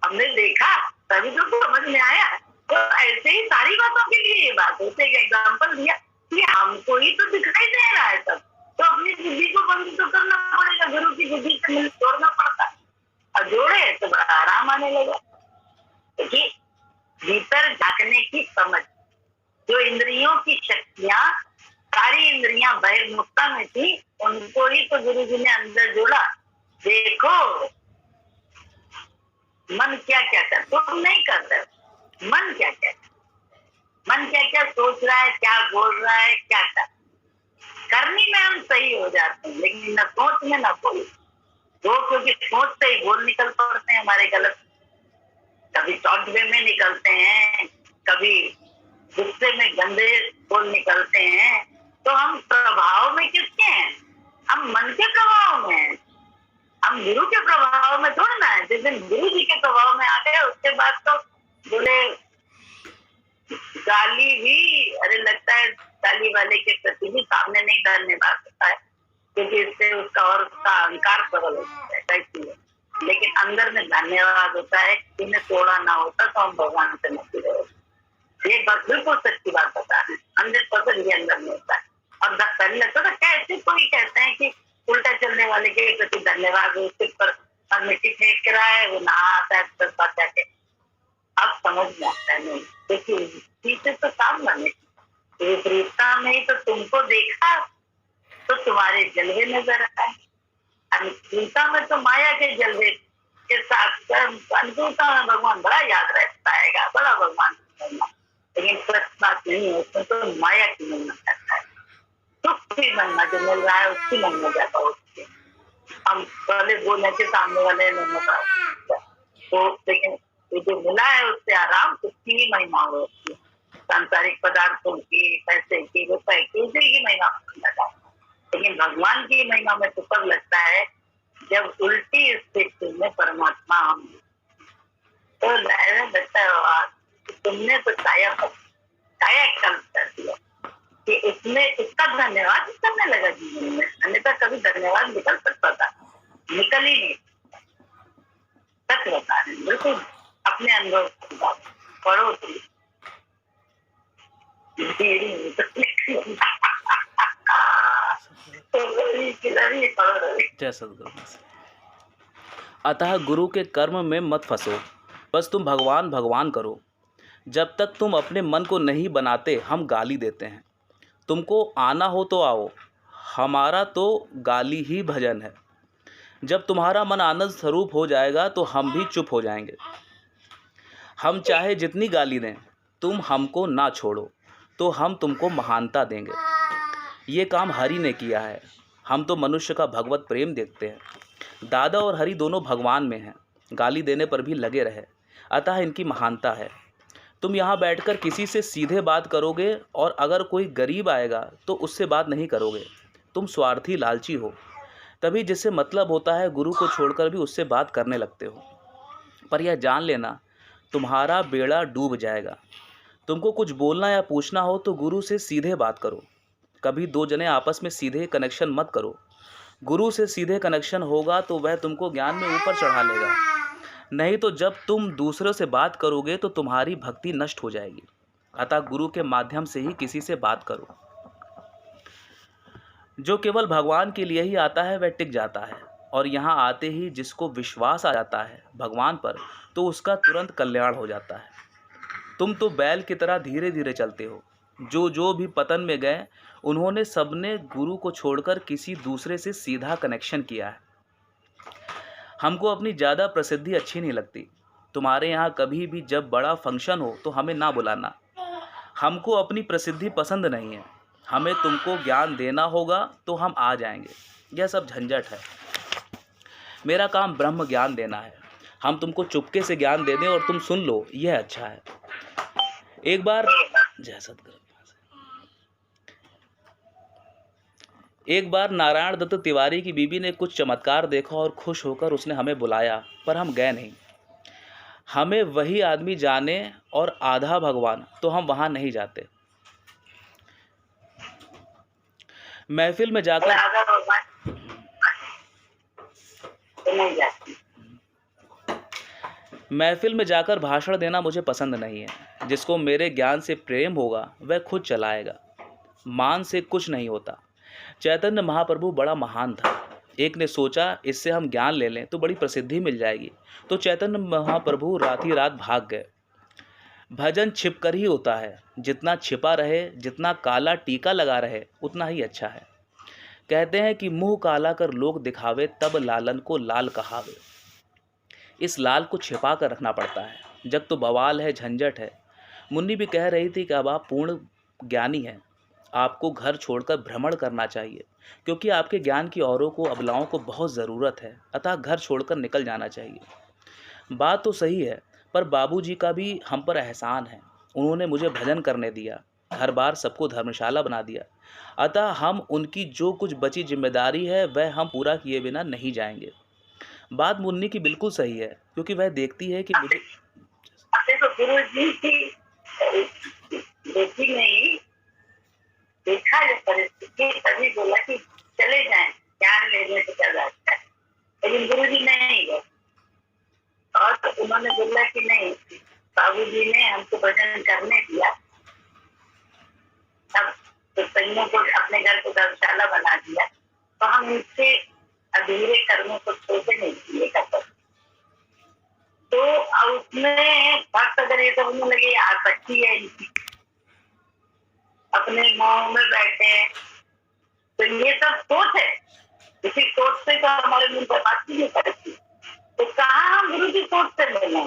हमने देखा तभी तो समझ में आया। तो ऐसे ही सारी बातों के लिए ये बात होती है। एक एग्जाम्पल दिया कि हमको ही तो दिखाई दे रहा है सब, तो अपनी बुद्धि को बंद तो करना पड़ेगा, गुरु की बुद्धि से मिल जोड़ना पड़ता है, और जोड़े तो बड़ा आराम आने लगा। देखिए भीतर झांकने की समझ, जो इंद्रियों की शक्तियां सारी इंद्रियां बहिर्मुखता में थी, उनको ही तो गुरु जी ने अंदर जोड़ा। देखो मन क्या क्या कर, तुम नहीं कर रहे, मन क्या क्या मन क्या क्या सोच रहा है, क्या बोल रहा है, क्या कर। करनी में हम सही हो जाते हैं, लेकिन न सोच में न बोल। दो, क्योंकि सोच से ही बोल निकल पड़ते हैं हमारे गलत। कभी शॉर्ट वे में निकलते हैं, कभी गुस्से में गंदे बोल निकलते हैं। तो हम प्रभाव में किसके हैं? हम मन के प्रभाव में हैं। हम गुरु के प्रभाव में थोड़ा ना है। जिस दिन गुरु जी के प्रभाव में आ गए, उसके बाद तो बोले गाली भी, अरे लगता है गाली वाले के प्रति भी सामने नहीं धन्यवाद होता है, क्योंकि इससे उसका और उसका अहंकार प्रबल होता है, कैसी है। लेकिन अंदर में धन्यवाद होता है। इन्हें तोड़ा ना होता तो हम भगवान से नहीं रहे। ये बात बिल्कुल सच्ची बात बता रहे हैं, 100% ये अंदर में होता है। और पहले लगता था कैसे कोई कहते हैं कि उल्टा चलने वाले के प्रति धन्यवाद हो, सिर पर मिट्टी फेंक रहा है, वो नहा आता है जाके। अब समझ में आता है नहीं, देखिए पीछे तो काम बने विपरीतता में ही तो तुमको देखा तो तुम्हारे जलवे नजर आए। अनुकूलता में तो माया के जलवे के साथ, अनुकूलता में भगवान बड़ा याद रहता है, बड़ा भगवान, लेकिन सच बात नहीं है, उसमें तो माया की महिमा करता है। सुख की महिमा जो मिल रहा है उसकी महिमा ज्यादा होती है। हम पहले बोलने के सामने वाले नहीं तो, लेकिन ये जो मिला है उससे आराम, उसकी ही महिमा होती है। सांसारिक पदार्थों की, पैसे की, रुपए की, उसी की महिमा लगता है। लेकिन भगवान की महिमा में तो तब लगता है जब उल्टी स्थिति में परमात्मा हम तो लगता है तुमने तो काया कम कर दिया कि इसमें इसका धन्यवाद करने लगा जीवन में। अन्यथा कभी धन्यवाद निकल सकता था, निकल ही नहीं। सच बता रहे बिल्कुल अपने अनुभव की बात पढ़ो जय सद्गुरु। अतः गुरु के कर्म में मत फंसो, बस तुम भगवान भगवान करो। जब तक तुम अपने मन को नहीं बनाते हम गाली देते हैं। तुमको आना हो तो आओ, हमारा तो गाली ही भजन है। जब तुम्हारा मन आनंद स्वरूप हो जाएगा तो हम भी चुप हो जाएंगे। हम चाहे जितनी गाली दें, तुम हमको ना छोड़ो तो हम तुमको महानता देंगे। ये काम हरि ने किया है। हम तो मनुष्य का भगवत प्रेम देखते हैं। दादा और हरि दोनों भगवान में हैं, गाली देने पर भी लगे रहे, अतः इनकी महानता है। तुम यहाँ बैठकर किसी से सीधे बात करोगे और अगर कोई गरीब आएगा तो उससे बात नहीं करोगे। तुम स्वार्थी लालची हो, तभी जिससे मतलब होता है गुरु को छोड़कर भी उससे बात करने लगते हो। पर यह जान लेना तुम्हारा बेड़ा डूब जाएगा। तुमको कुछ बोलना या पूछना हो तो गुरु से सीधे बात करो। कभी दो जने आपस में सीधे कनेक्शन मत करो। गुरु से सीधे कनेक्शन होगा तो वह तुमको ज्ञान में ऊपर चढ़ा लेगा, नहीं तो जब तुम दूसरों से बात करोगे तो तुम्हारी भक्ति नष्ट हो जाएगी। अतः गुरु के माध्यम से ही किसी से बात करो। जो केवल भगवान के लिए ही आता है वह टिक जाता है, और यहाँ आते ही जिसको विश्वास आ जाता है भगवान पर तो उसका तुरंत कल्याण हो जाता है। तुम तो बैल की तरह धीरे धीरे चलते हो। जो भी पतन में गए उन्होंने सबने गुरु को छोड़कर किसी दूसरे से सीधा कनेक्शन किया है। हमको अपनी ज़्यादा प्रसिद्धि अच्छी नहीं लगती। तुम्हारे यहाँ कभी भी जब बड़ा फंक्शन हो तो हमें ना बुलाना। हमको अपनी प्रसिद्धि पसंद नहीं है। हमें तुमको ज्ञान देना होगा तो हम आ जाएंगे। यह सब झंझट है। मेरा काम ब्रह्म ज्ञान देना है। हम तुमको चुपके से ज्ञान दे दें और तुम सुन लो, यह अच्छा है। एक बार जय सद्गुरु। एक बार नारायण दत्त तिवारी की बीबी ने कुछ चमत्कार देखा और खुश होकर उसने हमें बुलाया, पर हम गए नहीं। हमें वही आदमी जाने और आधा भगवान, तो हम वहां नहीं जाते। महफिल में जाकर भाषण देना मुझे पसंद नहीं है। जिसको मेरे ज्ञान से प्रेम होगा वह खुद चलाएगा। मान से कुछ नहीं होता। चैतन्य महाप्रभु बड़ा महान था। एक ने सोचा इससे हम ज्ञान ले लें तो बड़ी प्रसिद्धि मिल जाएगी, तो चैतन्य महाप्रभु रात ही रात भाग गए। भजन छिपकर ही होता है, जितना छिपा रहे, जितना काला टीका लगा रहे, उतना ही अच्छा है। कहते हैं कि मुंह काला कर लोग दिखावे, तब लालन को लाल कहावे। इस लाल को छिपा कर रखना पड़ता है। जग तो बवाल है, झंझट है। मुन्नी भी कह रही थी कि अब आप पूर्ण ज्ञानी हैं, आपको घर छोड़कर भ्रमण करना चाहिए, क्योंकि आपके ज्ञान की औरों को, अबलाओं को बहुत ज़रूरत है, अतः घर छोड़कर निकल जाना चाहिए। बात तो सही है, पर बाबूजी का भी हम पर एहसान है। उन्होंने मुझे भजन करने दिया, घर बार सबको धर्मशाला बना दिया, अतः हम उनकी जो कुछ बची जिम्मेदारी है वह हम पूरा किए बिना नहीं जाएंगे। बात मुन्नी की बिल्कुल सही है, क्योंकि वह देखती है कि मुझे अपने तो गुरु जी की देखी नहीं, देखा जो परिस्थिति, तभी बोला कि चले जाएं, ज्ञान लेने से क्या जाता है। लेकिन गुरु जी नहीं गए, और तो उन्होंने बोला कि नहीं, बाबूजी ने हमको भजन करने दिया, तब तो कईयों को अपने घर को धर्मशाला बना दिया, तो हम इससे अधूरे कर्मों को छोटे नहीं किए करते। तो उसमें भक्त अगर ये समझने लगे आसक्ति है इनकी, अपने माओ में बैठे हैं, तो ये सब सोच है, इसी सोच से तो हमारे मुंह पर बात नहीं करती। तो कहाँ हम गुरु की सोच से मिले?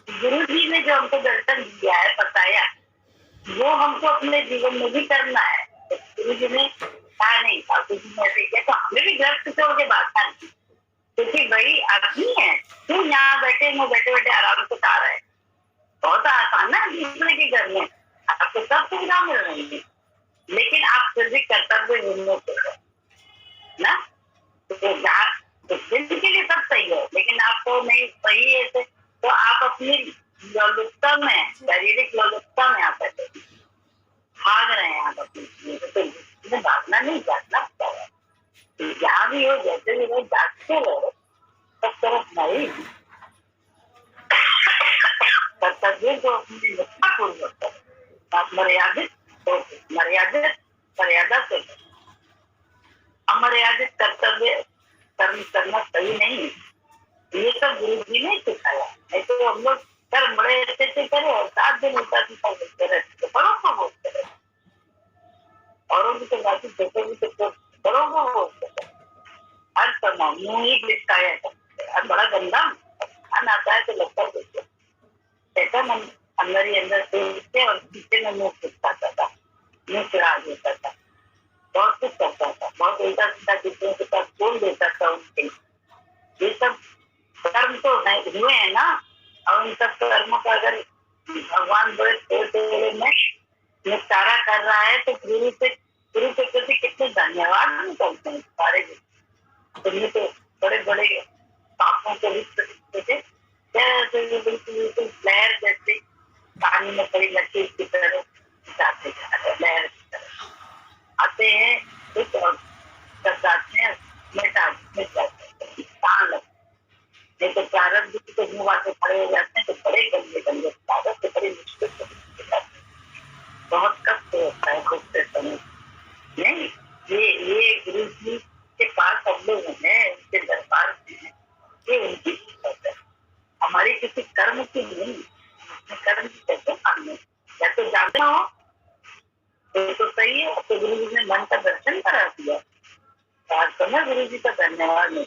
गुरु जी ने जो हमको दर्शन दिया है, बताया, वो हमको अपने जीवन में भी करना है। तो गुरु जी ने कहा नहीं, बाबू जी ने ऐसे किया, तो हमें भी घर से छोड़ के भागना नहीं, क्योंकि वही आदमी है, तू यहाँ बैठे बैठे आराम से खा रहे, बहुत आसान है दूसरे के घर में, आपको सब सुविधा मिल रही है, लेकिन आप फिर भी कर्तव्य ना, तो दिन के लिए सब सही है, लेकिन आपको नहीं सही है तो आप अपनी लोलुपता में, शारीरिक लोलुपता में आप भाग रहे हैं। आप अपनी भागना नहीं, जागना पड़ता है। जहाँ भी हो, जैसे भी हो, जागते रहो, सब तरफ नहीं। कर्तव्य को अपनी निष्ठापूर्वक करो, आप मर्यादित तो मर्यादित, मर्यादा से अमर्यादित कर्तव्य कर्म करना सही नहीं है। ये सब गुरु जी ने सिखाया, नहीं तो हम लोग कर्म बड़े अच्छे से करें और 7 दिन उल्टा सीधा बोलते रहते, बड़ों को बोलते रहते, औरों की तो बाकी छोटे भी तो बड़ों को बोलते रहते, हर समय मुँह ही लिपटाया करते, और बड़ा गंदा खान आता है तो लगता है ऐसा मन अंदर ही अंदर से, और पीछे में मुँह लिपटाता था, मुँह चिढ़ा देता था, बहुत कुछ करता था, बहुत उल्टा सीधा दूसरों के साथ बोल देता था उनके। ये सब कर्म तो हुए हैं ना, और उन सब कर्मों का अगर भगवान बड़े थोड़े में निस्तारा कर रहा है, तो गुरु के प्रति कितने धन्यवाद नहीं करते हैं सारे। तुमने तो बड़े बड़े पापों को भी बिल्कुल लहर जैसे पानी में पड़ी लकीर की तरह जाते जा रहे, लहर की तरह आते हैं, कुछ और जाते हैं, मिट जाते हैं, नहीं तो प्रारब्ध के मुँह आके खड़े हो जाते हैं, तो बड़े गंदे प्रारब्ध से बड़ी मुश्किल से बहुत कष्ट होता है खुद से समय। नहीं, ये गुरु जी के पास सब लोग हैं, उनके दरबार में हैं, ये उनकी शिक्षक है, हमारी किसी कर्म की नहीं। कर्म की कैसे मानने, या तो जानना हो तो सही है, तो गुरु जी ने मन का दर्शन करा दिया, वास्तव में गुरु जी का धन्यवाद नहीं।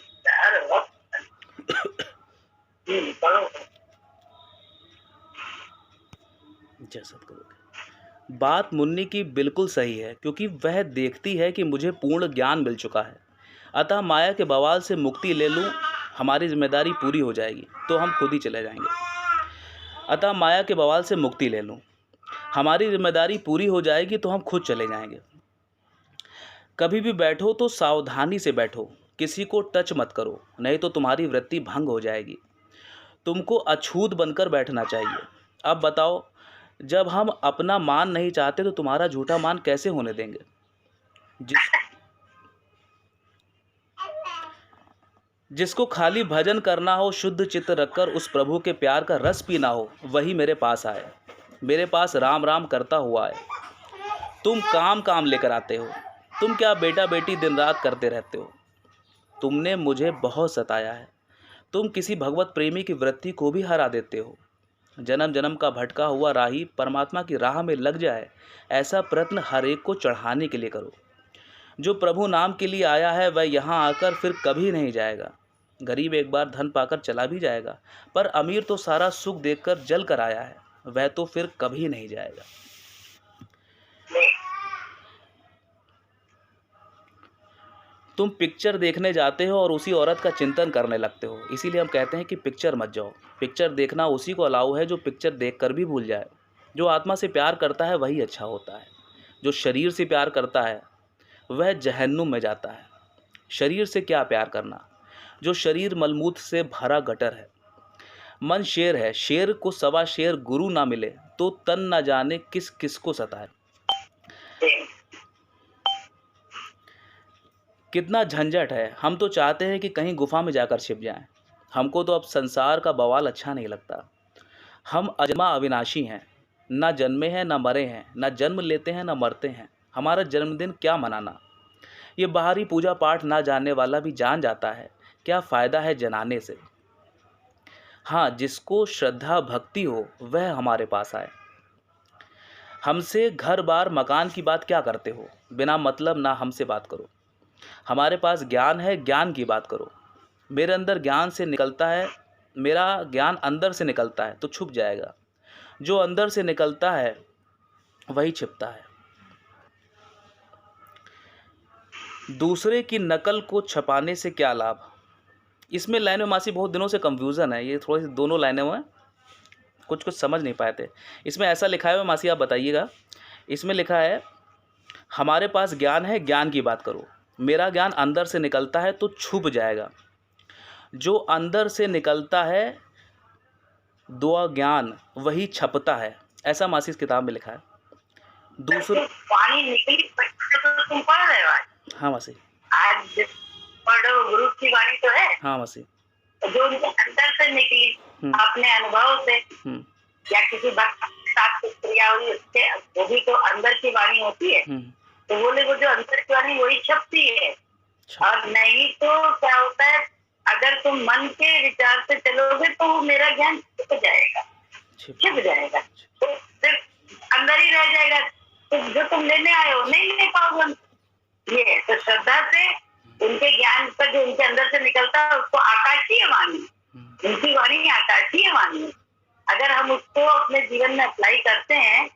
बात मुन्नी की बिल्कुल सही है, क्योंकि वह देखती है कि मुझे पूर्ण ज्ञान मिल चुका है, अतः माया के बवाल से मुक्ति ले लूँ, हमारी जिम्मेदारी पूरी हो जाएगी तो हम खुद ही चले जाएंगे। अतः माया के बवाल से मुक्ति ले लूँ, हमारी जिम्मेदारी पूरी हो जाएगी तो हम खुद चले जाएंगे। कभी भी बैठो तो सावधानी से बैठो, किसी को टच मत करो, नहीं तो तुम्हारी वृत्ति भंग हो जाएगी। तुमको अछूत बनकर बैठना चाहिए। अब बताओ, जब हम अपना मान नहीं चाहते तो तुम्हारा झूठा मान कैसे होने देंगे? जिसको खाली भजन करना हो, शुद्ध चित्त रखकर उस प्रभु के प्यार का रस पीना हो, वही मेरे पास आए, मेरे पास राम राम करता हुआ आए। तुम काम लेकर आते हो, तुम क्या बेटा बेटी दिन रात करते रहते हो। तुमने मुझे बहुत सताया है, तुम किसी भगवत प्रेमी की वृत्ति को भी हरा देते हो। जन्म जन्म का भटका हुआ राही परमात्मा की राह में लग जाए, ऐसा प्रयत्न हर एक को चढ़ाने के लिए करो। जो प्रभु नाम के लिए आया है वह यहाँ आकर फिर कभी नहीं जाएगा। गरीब एक बार धन पाकर चला भी जाएगा, पर अमीर तो सारा सुख देखकर जल कर आया है, वह तो फिर कभी नहीं जाएगा। तुम पिक्चर देखने जाते हो और उसी औरत का चिंतन करने लगते हो, इसीलिए हम कहते हैं कि पिक्चर मत जाओ। पिक्चर देखना उसी को अलाउ है जो पिक्चर देखकर भी भूल जाए। जो आत्मा से प्यार करता है वही अच्छा होता है। जो शरीर से प्यार करता है वह जहन्नुम में जाता है। शरीर से क्या प्यार करना, जो शरीर मलमूत्र से भरा गटर है। मन शेर है, शेर को सवा शेर गुरु ना मिले तो तन ना जाने किस किस को सताए। कितना झंझट है। हम तो चाहते हैं कि कहीं गुफा में जाकर छिप जाएं। हमको तो अब संसार का बवाल अच्छा नहीं लगता। हम अजमा अविनाशी हैं, ना जन्मे हैं ना मरे हैं, ना जन्म लेते हैं ना मरते हैं। हमारा जन्मदिन क्या मनाना। ये बाहरी पूजा पाठ ना जानने वाला भी जान जाता है, क्या फ़ायदा है जनाने से। हाँ, जिसको श्रद्धा भक्ति हो वह हमारे पास आए। हमसे घर बार मकान की बात क्या करते हो, बिना मतलब ना हमसे बात करो। हमारे पास ज्ञान है, ज्ञान की बात करो। मेरे अंदर ज्ञान से निकलता है, मेरा ज्ञान अंदर से निकलता है तो छुप जाएगा। जो अंदर से निकलता है वही छिपता है। दूसरे की नकल को छपाने से क्या लाभ। इसमें लाइन में मासी बहुत दिनों से कंफ्यूजन है। ये थोड़ी सी दोनों लाइनें में कुछ समझ नहीं पाए थे। इसमें ऐसा लिखा है मासी, आप बताइएगा। इसमें लिखा है हमारे पास ज्ञान है, ज्ञान की बात करो। मेरा ज्ञान अंदर से निकलता है तो छुप जाएगा। जो अंदर से निकलता है दो ज्ञान वही छपता है, ऐसा मासी इस किताब में लिखा है। दूसरा पानी निकली तो तुम पढ़ रहे हो आज? हाँ मासी, आज पढ़ो, गुरु की वाणी तो है। हाँ मासी, जो उनके अंदर से निकली अपने अनुभव से या किसी भक्त के साथ कुछ क्रिया हुई उससे, वो भी तो अंदर की वाणी होती है। तो बोले वो जो अंदर की वाणी वही छपती है। और नहीं तो क्या होता है, अगर तुम मन के विचार से चलोगे तो वो मेरा ज्ञान छिप जाएगा, छिप जाएगा, तो सिर्फ अंदर ही रह जाएगा। तो जो तुम लेने आए हो नहीं ले पाओगे। ये तो श्रद्धा से उनके ज्ञान पर जो उनके अंदर से निकलता है उसको आकाशीय वाणी, उनकी वाणी आकाशीय वाणी है। अगर हम उसको अपने जीवन में अप्लाई करते हैं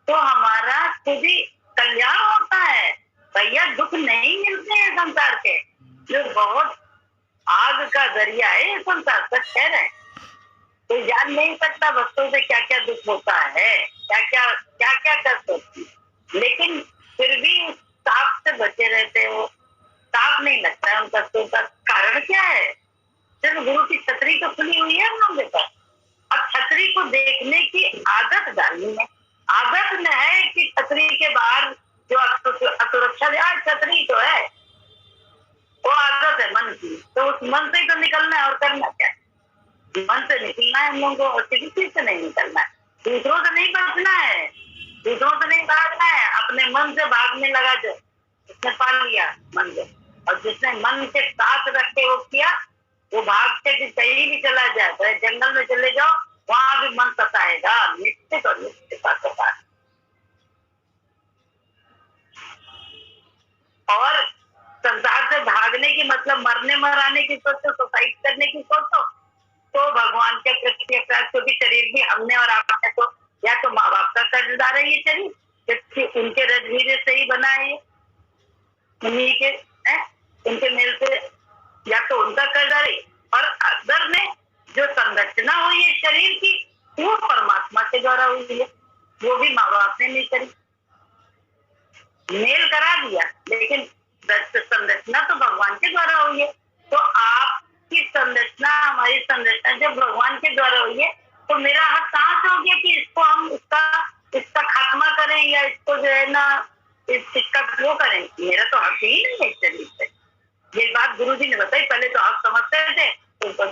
तो हमारा खुद ही कल्याण होता है। भैया दुख नहीं मिलते हैं संसार के, जो बहुत आग का जरिया है ये संसार, सच कह रहे हैं। कोई जान नहीं सकता भक्तों से क्या क्या दुख होता है, क्या क्या कष्ट होती है, लेकिन फिर भी ताप से बचे रहते हो। ताप नहीं लगता है उन कष्टों का। कारण क्या है? सिर्फ गुरु की छतरी तो खुली हुई है हम लोगों के पास। अब छतरी को देखने की आदत डालनी है। आदत न है कि छतरी के बाहर जो असुरक्षा है, छतरी तो है, वो आदत है मन की। तो उस मन से ही तो निकलना है और करना क्या है? मन से निकलना है हम लोगों को, और किसी चीज से नहीं निकलना है। दूसरों से नहीं बचना है, दूसरों से नहीं भागना है, अपने मन से भागने लगा। जो उसने पा लिया मन से, और जिसने मन के साथ रख के वो किया, वो भाग के कहीं भी चला जाए, तो जंगल में चले जाओ वहां भी मन सताएगा, निश्चित और निश्चित सता। और संसार से भागने की मतलब मरने मराने की सोचो, सुसाइड करने की सोचो, तो भगवान के प्रति अपराध, क्योंकि शरीर भी हमने और आपने तो या तो माँ बाप का कर्जदार है ये शरीर, जबकि उनके रजवीर से ही बना है ये, उन्हीं के उनके मेल से, या तो उनका कर्जदार है। और अंदर में जो संरचना हुई है शरीर की वो परमात्मा के द्वारा हुई है, वो भी माँ बाप ने नहीं करी, मेल करा दिया, लेकिन संरचना तो भगवान के द्वारा हुई है। तो आपकी संरचना, हमारी संरचना जब भगवान के द्वारा हुई है, तो मेरा हक कहाँ से हो गया कि इसको हम इसका खात्मा करें या इसको जो है ना इसका वो करें? मेरा तो हक ही नहीं है शरीर से। ये बात गुरु जी ने बताई। पहले तो आप समझते थे, तो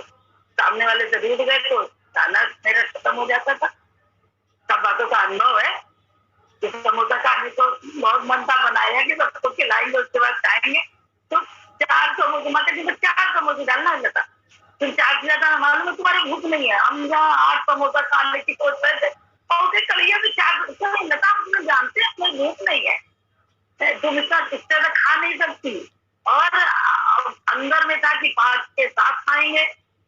सामने वाले से रूठ गए तो खाना मेरा खत्म हो जाता था। सब बातों का अनुभव है। समोसा खाने को बहुत मनता बनाया कि सबको खिलाएंगे, उसके बाद खाएंगे। तो 4 समोसे, मतलब 4 समोसे डालना जाता, तुम चार से ज्यादा मालूम है तुम्हारे भूख नहीं है। हम यहाँ 8 समोसा खाने की कोशिश करते और उसे कलिया भी 4 लता तुम्हें जानते हैं तुम्हें भूख नहीं है, तुम इसका इससे ज्यादा खा नहीं सकती। और अंदर में था कि 5 के 7 खाएंगे,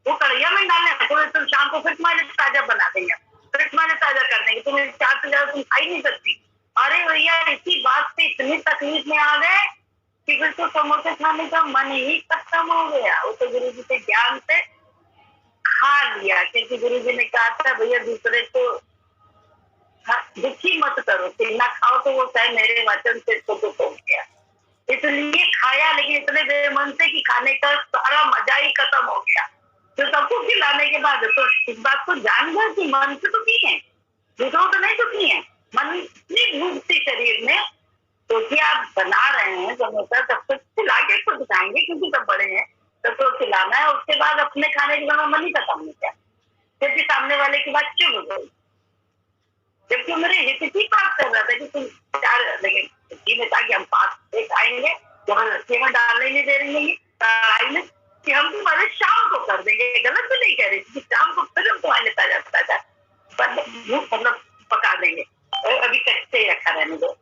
वो कड़िया में डालने तो शाम को फिर तुम्हारे ताजा बना देंगे, फिर तुम्हारे ताजा कर देंगे, तुम्हें 4 से ज्यादा तुम खा ही नहीं सकती। अरे भैया इसी बात से इतनी तकलीफ में आ गए कि फिर तो समोसे खाने का मन ही खत्म हो गया। वो तो गुरु जी के ज्ञान से खा लिया, क्योंकि गुरु जी ने कहा था भैया दूसरे को दुखी मत करो, ना खाओ तो वो चाहे मेरे वचन से तो दुख हो गया, इसलिए खाया, लेकिन इतने बेमन से कि खाने का सारा मजा ही खत्म हो गया। तो सबको खिलाने के बाद तो इस बात को जान गए कि मन से दुखी है, दूसरों तो नहीं दुखी है, मन इतनी भूख थी शरीर में। तो क्या आप बना रहे हैं समोसा, सबको खिला के खुद खाएंगे क्योंकि सब बड़े हैं, सबको खिलाना है, उसके बाद अपने खाने के बाद मन ही खत्म हो गया, क्योंकि सामने वाले की बात चुप हो गई। जबकि मेरे हित की बात कर रहा था कि तुम 4, लेकिन जी में था कि हम 5 खाएंगे, जबरदस्ती में डालने नहीं दे रही है कढ़ाई में कि हम तुम्हारे शाम को कर देंगे। गलत भी नहीं कह रही थी, शाम को फिर हम तुम्हारे ताजा ताजा मतलब पका देंगे, अभी कच्चे रखा रहने दो।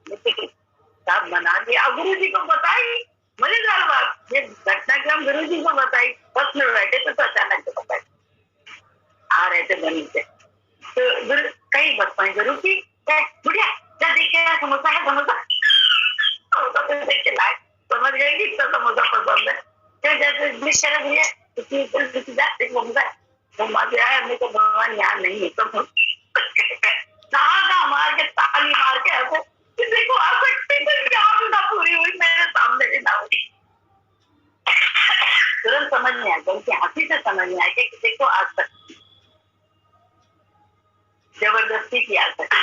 सब बना दिया, गुरु जी को बताई, मजेदार बात, ये घटनाक्रम गुरु जी को बताई, बस में बैठे तो अचानक से बताई, आ रहे थे बनी से, तो गुरु कई बस पाई गुरु की बुढ़िया क्या देखे समोसा है, समोसा खिलाए, समझ गए कि इतना समोसा पसंद है। फिर जैसे हमने तो भगवान यहाँ नहीं है, तो कहा मार के ताली मार के ऐसे देखो आ सकते ना पूरी हुई मेरे सामने भी ना हुई। तुरंत समझ में आ गया, उनकी हंसी से समझ में आ गया कि देखो आ सकती, जबरदस्ती की आ सकती,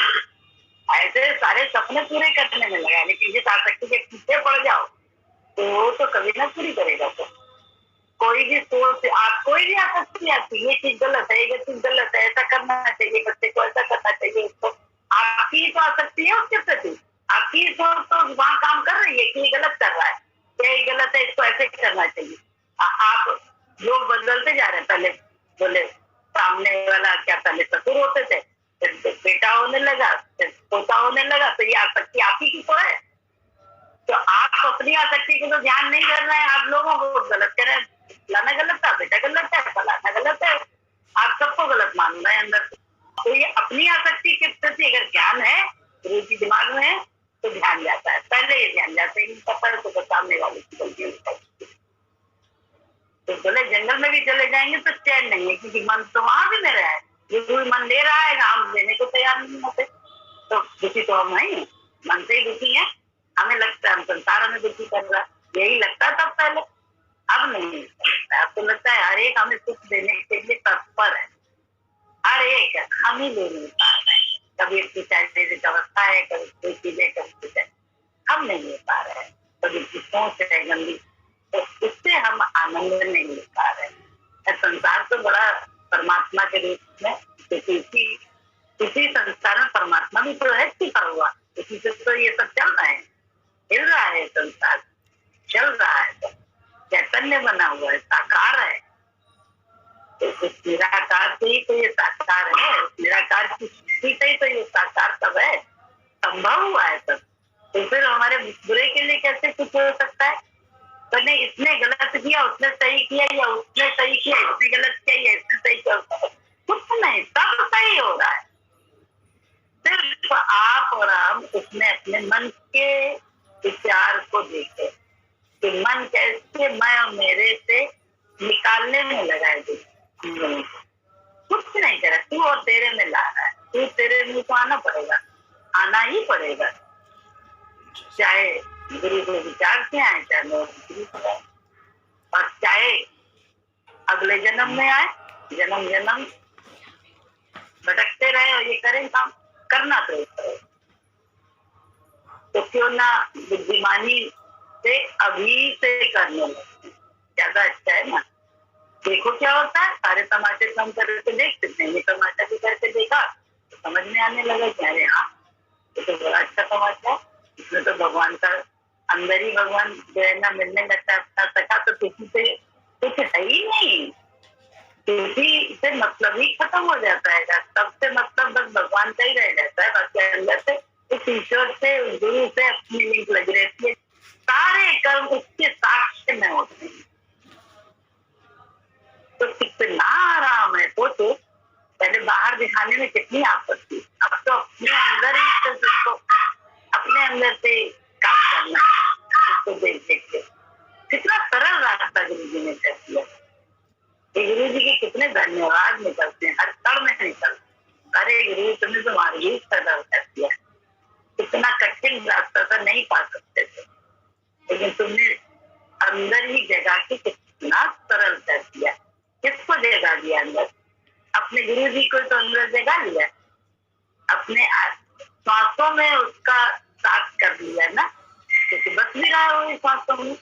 ऐसे सारे सपने पूरे करने में लगा, लेकिन जिस आसक्ति के पीछे पड़ जाओ तो वो तो कभी ना पूरी करेगा। तो कोई भी सोच, आप कोई भी आसक्ति आती, ये चीज गलत है, ये चीज गलत है, ऐसा करना चाहिए, बच्चे को ऐसा करना चाहिए, उसको आपकी तो आसक्ति है उसके प्रति, आपकी सोच तो वहां काम कर रही है कि ये गलत कर रहा है, ये गलत है, इसको ऐसे करना चाहिए। आप लोग बदलते जा रहे हैं, पहले बोले सामने वाला क्या, पहले ससुर होते थे, फिर बेटा होने लगा, फिर पोता होने लगा, तो ये आसक्ति आप ही की तो है। तो आप अपनी आसक्ति को तो ध्यान नहीं कर रहे हैं, आप लोगों को गलत कर रहे हैं, फलाना गलत था, बेटा गलत है, फलाना गलत है, आप सबको गलत मान रहे हैं अंदर। तो ये अपनी आसक्ति के प्रति अगर ज्ञान है, रुचि दिमाग में है, तो ध्यान जाता है, पहले ये ध्यान जाता है, सफर को सामने वाले की गलती होती है। तो बोले जंगल में भी चले जाएंगे तो चैन नहीं है, क्योंकि मन तो वहां भी मेरा है, जो मन ले रहा है हम देने को तैयार नहीं होते, तो दुखी तो हम नहीं, मन से ही दुखी है। हमें लगता है हम संसार हमें दुखी कर रहा है, यही लगता था पहले, अब नहीं, अब तो लगता है हर एक हमें सुख देने के लिए तत्पर है, हर एक हम ही ले नहीं पा रहे हैं, कभी इसकी शारीरिक अवस्था है, कभी कोई चीजें, कभी कुछ है, हम नहीं ले पा रहे हैं, कभी की सोच है गंदी, तो उससे हम आनंद नहीं ले पा रहे हैं। संसार तो बड़ा परमात्मा के रूप में, इसी संसार में परमात्मा भी तो है छिपा हुआ, इसी से तो ये सब चल रहा है, हिल रहा है संसार, चल रहा है, तो चैतन्य बना हुआ है, साकार है, तो उस निराकार से ही तो ये साकार है, निराकार की स्थिति से ही तो ये साकार सब है, संभव हुआ है सब। तो फिर हमारे बुरे के लिए कैसे कुछ हो सकता है? तो नहीं, इसने गलत किया, उसने सही किया, या उसने सही किया, इसने गलत किया, या इसने सही किया, कुछ नहीं, सब सही हो रहा है। सिर्फ आप और हम उसमें अपने मन के विचार को देखे कि मन कैसे मैं और मेरे से निकालने में लगा है, कुछ नहीं करा, तू और तेरे में ला रहा है, तू तेरे में तो आना पड़ेगा, आना ही पड़ेगा, चाहे गुरु के विचार से आए, चाहे लोग आए, और चाहे अगले जन्म में आए, जन्म जन्म भटकते रहे और ये करें काम करना तो क्यों ना बुद्धिमानी से अभी से करने लगे, ज्यादा अच्छा है ना। देखो क्या होता है, सारे तमाशे कम करके देख सकते हैं, ये तमाशा भी करके देखा तो समझ में आने लगा कि अरे हाँ ये तो बड़ा अच्छा तमाशा है, इसमें तो भगवान का अंदर ही भगवान जो है ना मिलने लगता है अपना सखा, तो किसी से कुछ है ही नहीं, क्योंकि इससे मतलब ही खत्म हो जाता है, तब से मतलब बस भगवान का ही रह जाता है, बाकी अंदर से उस ईश्वर से, उस गुरु से अपनी लिंक लगी रहती है। सारे कर्म उसके साक्ष्य में होते हैं। तो कितना आराम है। तो पहले बाहर दिखाने में कितनी आपत्ति, अब तो अपने अंदर ही तो अपने अंदर से काम करना, उसको देख देख के कितना सरल रास्ता गुरु जी ने कर दिया। गुरु जी के कितने धन्यवाद निकलते हैं, हर क्षण में निकलते। अरे गुरु तुमने तो मार्ग ही सरल कर दिया, कितना कठिन रास्ता था, नहीं पा सकते थे, लेकिन तुमने अंदर ही जगा के कितना सरल कर दिया। किसको जगा दिया अंदर? अपने गुरु जी को तो अंदर जगा लिया, अपने सांसों में उसका साथ कर लिया ना, क्योंकि बस भी रहा हो सांसों में।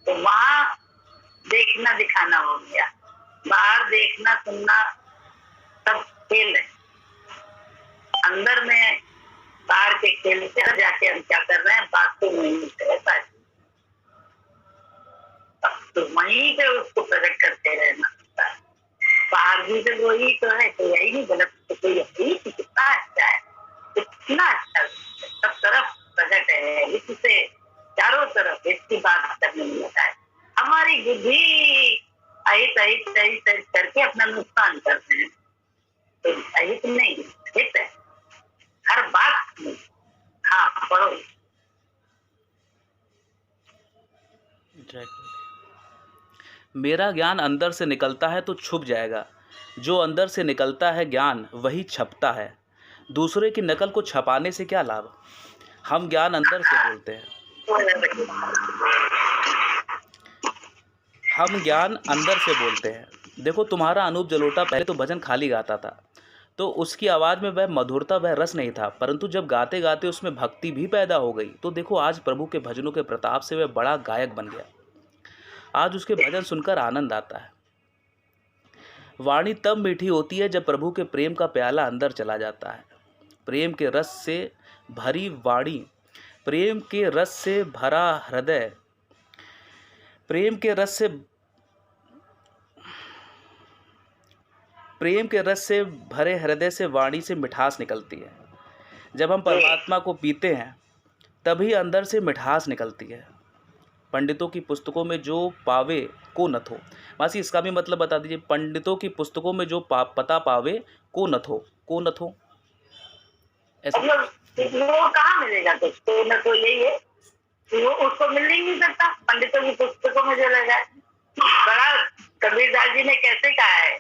तो वहां देखना दिखाना हो गया, बाहर देखना सुनना सब खेल है। अंदर में बाहर के खेल से जाके हम क्या कर रहे हैं, बातों में ऐसा तो वहीं पे उसको प्रकट करते रहना होता है। बाहर भी तो वही तो है, तो यही नहीं गलत, तो कोई यही कितना अच्छा है, कितना अच्छा, सब तरफ प्रकट है, इससे चारों तरफ इसकी बात करने में लगा है। हमारी बुद्धि अहित अहित अहित करके अपना नुकसान करते हैं। तो अहित नहीं, हित है हर बात में। हाँ पढ़ो। मेरा ज्ञान अंदर से निकलता है तो छुप जाएगा, जो अंदर से निकलता है ज्ञान वही छपता है। दूसरे की नकल को छपाने से क्या लाभ। हम ज्ञान अंदर से बोलते हैं, हम ज्ञान अंदर से बोलते हैं। देखो तुम्हारा अनूप जलोटा पहले तो भजन खाली गाता था, तो उसकी आवाज़ में वह मधुरता, वह रस नहीं था, परंतु जब गाते गाते उसमें भक्ति भी पैदा हो गई, तो देखो आज प्रभु के भजनों के प्रताप से वह बड़ा गायक बन गया। आज उसके भजन सुनकर आनंद आता है। वाणी तब मीठी होती है जब प्रभु के प्रेम का प्याला अंदर चला जाता है। प्रेम के रस से भरी वाणी, प्रेम के रस से भरा हृदय, प्रेम के रस से भरे हृदय से वाणी से मिठास निकलती है। जब हम परमात्मा को पीते हैं तभी अंदर से मिठास निकलती है। पंडितों की पुस्तकों में जो पावे को न थो। मासी इसका भी मतलब बता दीजिए। पंडितों की पुस्तकों में जो पता पावे को न थो, को न थो ऐसा वो कहाँ मिलेगा? तो न तो यही है, वो उसको मिल ही नहीं सकता। पंडितों की पुस्तकों में जो लगा, बड़ा कबीरदास जी ने कैसे कहा है,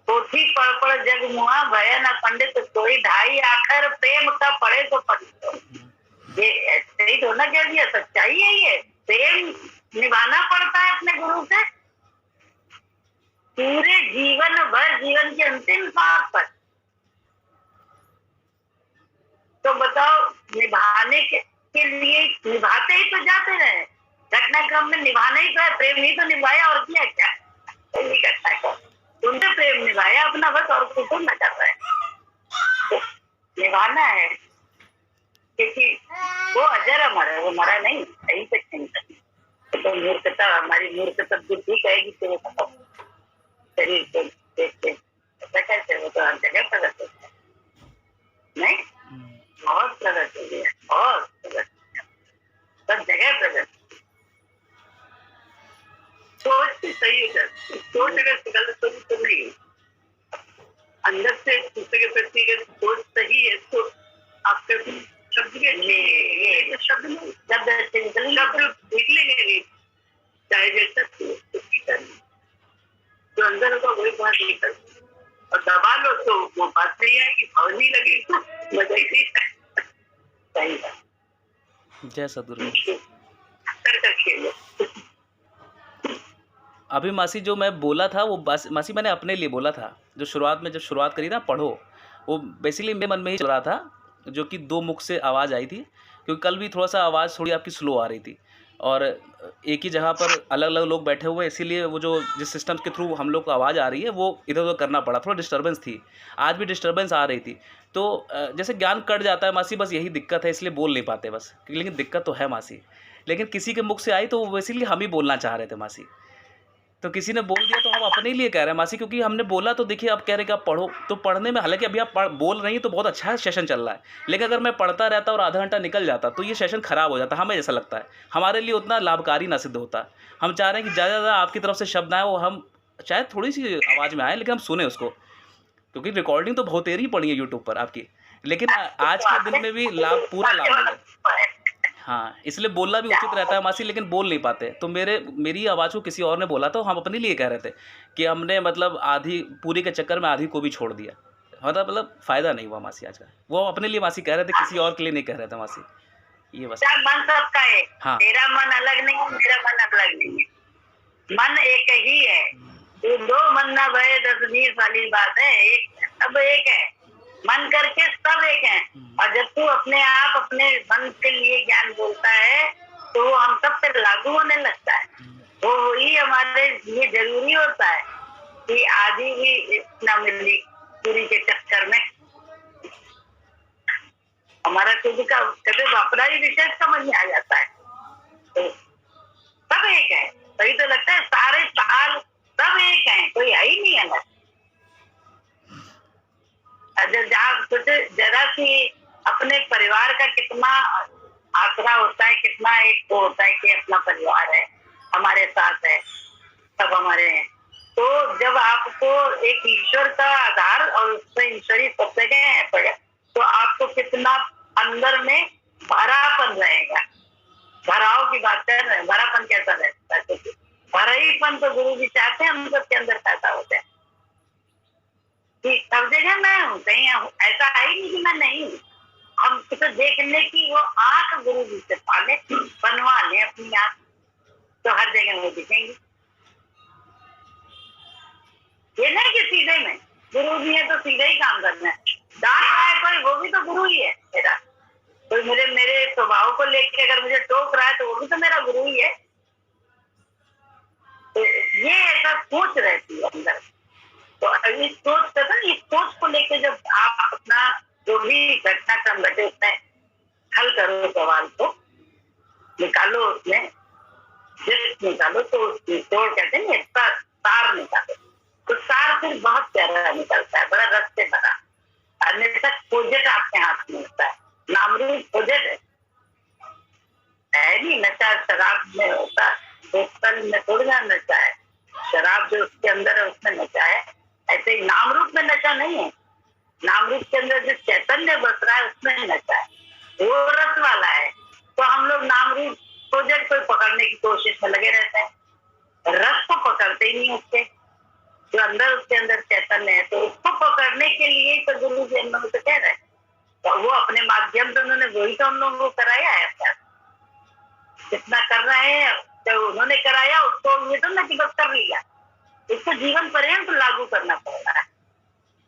पोथी पढ़ पढ़ जग मुआ भय न पंडित कोई ढाई, आखिर प्रेम का पढ़े तो पंडित। ये ऐसे ही तो ना कह दिया, सच्चाई है ये। प्रेम निभाना पड़ता है अपने गुरु से पूरे जीवन भर, जीवन के अंतिम सांस पर। तो बताओ, निभाने के लिए निभाते ही तो जाते रहे, घटनाक्रम में निभाना ही तो है, प्रेम ही तो निभाया, और किया क्या? तुमने प्रेम निभाया अपना बस, और कुछ ना कर रहा है। तो निभाना है, क्योंकि वो अजर अमर है, वो मरा नहीं, सही से नहीं करती। तो मूर्खता, हमारी मूर्खता बुद्धि कहेगी कि वो खत्म शरीर को देखते कैसे, वो तो हर जगह प्रगट होता है। नहीं, बहुत प्रगट हो गया, बहुत प्रगट, सब जगह प्रगट। सोच सही है, सोच अगर गलत होगी तो नहीं, अंदर से दूसरे के प्रति अगर सोच सही है तो आपके शब्द के ये शब्द निकलेंगे नहीं, चाहे जैसा जो अंदर होगा वही बात निकल, और दबा लो तो वो बात नहीं आएगी, भाव नहीं लगेगी, तो मजा ही नहीं। सही बात। जय सदगुरु। खेलो। अभी मासी जो मैं बोला था वो मासी मैंने अपने लिए बोला था, जो शुरुआत में जब शुरुआत करी ना पढ़ो, वो बेसिकली मेरे मन में ही चल रहा था, जो कि दो मुख से आवाज़ आई थी, क्योंकि कल भी थोड़ा सा आवाज़ थोड़ी आपकी स्लो आ रही थी, और एक ही जगह पर अलग अलग लोग बैठे हुए, इसीलिए वो जो जिस सिस्टम के थ्रू हम लोग को आवाज़ आ रही है वो इधर उधर करना पड़ा, थोड़ा डिस्टर्बेंस थी। आज भी डिस्टर्बेंस आ रही थी, तो जैसे ज्ञान कट जाता है मासी, बस यही दिक्कत है, इसलिए बोल नहीं पाते बस। लेकिन दिक्कत तो है मासी, लेकिन किसी के मुख से आई तो वो इसीलिए हम ही बोलना चाह रहे थे मासी। तो किसी ने बोल दिया तो हम अपने लिए कह रहे हैं मासी, क्योंकि हमने बोला तो देखिए आप कह रहे हैं कि आप पढ़ो, तो पढ़ने में हालांकि अभी आप बोल रही हैं तो बहुत अच्छा सेशन चल रहा है, लेकिन अगर मैं पढ़ता रहता और आधा घंटा निकल जाता तो ये सेशन खराब हो जाता, हमें ऐसा लगता है, हमारे लिए उतना लाभकारी ना सिद्ध होता। हम चाह रहे हैं कि ज़्यादा से ज़्यादा आपकी तरफ से शब्द आए, वो हम चाहे थोड़ी सी आवाज़ में आए लेकिन हम सुने उसको, क्योंकि रिकॉर्डिंग तो बहुत ही पड़ी है यूट्यूब पर आपकी, लेकिन आज के दिन में भी पूरा लाभ मिले। हाँ, इसलिए बोलना भी उचित रहता है मासी, लेकिन बोल नहीं पाते। तो मेरी आवाज़ को किसी और ने बोला तो हम अपने लिए कह रहे थे कि हमने मतलब आधी पूरी के चक्कर में आधी को भी छोड़ दिया, मतलब फ़ायदा नहीं हुआ मासी आज का। वो अपने लिए मासी कह रहे थे, किसी और के लिए नहीं कह रहे थे मासी, ये बस। मन सबका है। हाँ। तेरा मन अलग नहीं है, मेरा मन अलग नहीं है, मन एक ही है। ये दो मन न भये 10-20 वाली बात है, एक सब एक है, मन करके सब एक है। और जब तू अपने आप अपने मन के लिए ज्ञान बोलता है तो वो हम सब पे लागू होने लगता है। वो ही हमारे लिए जरूरी होता है कि आधी भी न मिली पूरी के चक्कर में हमारा खुद का कभी अपना ही विशेष समझ में आ जाता है। तो सब एक है, सही तो लगता है, सारे साल सब एक है, कोई है ही नहीं अलग। जहाँ सोचे जरा सी अपने परिवार का कितना आसरा होता है, कितना एक वो होता है कि अपना परिवार है, हमारे साथ है, सब हमारे हैं। तो जब आपको एक ईश्वर का आधार और उसमें ईश्वरी सत्य पड़े तो आपको कितना अंदर में भरापन रहेगा। भराव की बात कर रहे हैं, भरापन कैसा रहता है? भराईपन तो गुरु जी चाहते हैं हम सबके अंदर पैदा हो जाए कि सब जगह मैं हूँ, कहीं ऐसा है ही नहीं कि मैं नहीं हूँ। हम तो देखने की वो आंख गुरु जी से पाले, बनवा ले अपनी आंख, तो हर जगह वो दिखेंगे। ये नहीं कि सीधे में गुरु जी है तो सीधे ही काम करना है। डांट रहा है कोई, वो भी तो गुरु ही है मेरा। कोई मेरे स्वभाव को लेके अगर मुझे टोक रहा है तो वो भी तो मेरा गुरु ही है। तो ये ऐसा सोच रहती है अंदर। तो इस सोच को लेके जब आप अपना जो भी घटनाक्रम घटे उसमें हल करो, सवाल को निकालो, उसमें जिस निकालो तो निचोड़ कहते हैं सार निकालो, तो सार फिर बहुत प्यारा निकलता है, बड़ा रस से भरा। अन्यथा प्रोजेक्ट आपके हाथ में होता है, नामरूप प्रोजेक्ट है नहीं। नशा शराब में होता, बोतल में थोड़ी ना नशा है, शराब जो उसके अंदर है उसमें नशा है। ऐसे ही नामरूप में नशा नहीं है, नामरूप के अंदर जो चैतन्य बस रहा है उसमें नशा है, वो रस वाला है। तो हम लोग नामरूप प्रोजेक्ट को पकड़ने की कोशिश में लगे रहते हैं, रस को पकड़ते ही नहीं, उसके जो अंदर उसके अंदर चैतन्य है। तो उसको पकड़ने के लिए तो गुरु जी हम लोगों से कह रहे हैं, तो वो अपने माध्यम से उन्होंने वही तो हम लोगों को कराया है। जितना कर रहे हैं तो उन्होंने कराया, उसको ये तो ना कि बस कर लिया, इसको जीवन पर्यंत लागू करना पड़ेगा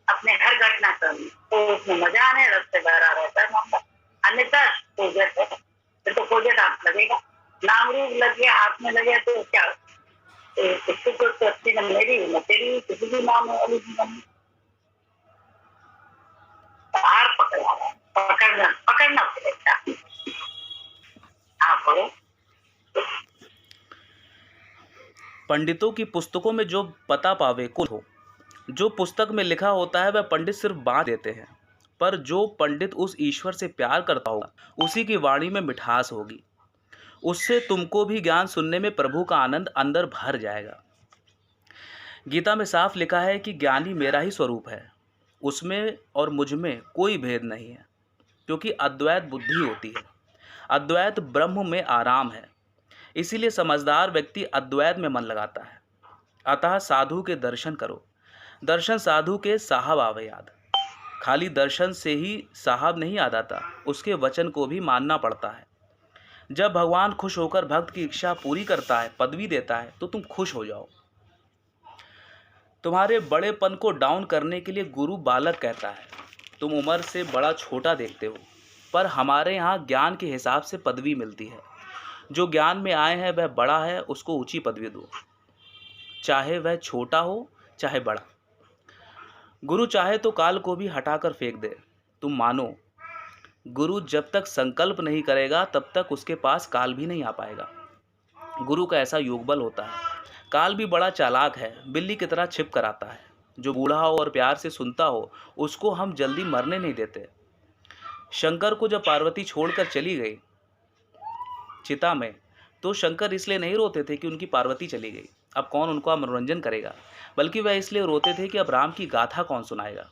अपने हर घटना क्रम। तो उसमें मजा आने रस से भरा रहता है मामला। अन्यथा प्रोजेक्ट है, तो प्रोजेक्ट हाथ लगेगा, नाम रूप लगे हाथ में लगे तो क्या इसको तो सस्ती न मेरी न तेरी किसी भी नाम वाली जीवन में हार पकड़ना पड़ेगा। आप बोलो। पंडितों की पुस्तकों में जो पता पावे कुल हो, जो पुस्तक में लिखा होता है वह पंडित सिर्फ बांट देते हैं, पर जो पंडित उस ईश्वर से प्यार करता होगा उसी की वाणी में मिठास होगी, उससे तुमको भी ज्ञान सुनने में प्रभु का आनंद अंदर भर जाएगा। गीता में साफ लिखा है कि ज्ञानी मेरा ही स्वरूप है, उसमें और मुझ में कोई भेद नहीं है, क्योंकि अद्वैत बुद्धि होती है, अद्वैत ब्रह्म में आराम है। इसीलिए समझदार व्यक्ति अद्वैत में मन लगाता है। अतः साधु के दर्शन करो, दर्शन साधु के साहब आवे याद। खाली दर्शन से ही साहब नहीं याद आता, उसके वचन को भी मानना पड़ता है। जब भगवान खुश होकर भक्त की इच्छा पूरी करता है, पदवी देता है, तो तुम खुश हो जाओ। तुम्हारे बड़ेपन को डाउन करने के लिए गुरु बालक कहता है, तुम उम्र से बड़ा छोटा देखते हो, पर हमारे यहाँ ज्ञान के हिसाब से पदवी मिलती है। जो ज्ञान में आए हैं वह बड़ा है, उसको ऊंची पदवी दो, चाहे वह छोटा हो चाहे बड़ा। गुरु चाहे तो काल को भी हटाकर फेंक दे, तुम मानो। गुरु जब तक संकल्प नहीं करेगा तब तक उसके पास काल भी नहीं आ पाएगा। गुरु का ऐसा योगबल होता है, काल भी बड़ा चालाक है, बिल्ली की तरह छिप कर आता है। जो बूढ़ा हो और प्यार से सुनता हो उसको हम जल्दी मरने नहीं देते। शंकर को जब पार्वती छोड़कर चली गई चिता में, तो शंकर इसलिए नहीं रोते थे कि उनकी पार्वती चली गई, अब कौन उनका मनोरंजन करेगा, बल्कि वह इसलिए रोते थे कि अब राम की गाथा कौन सुनाएगा,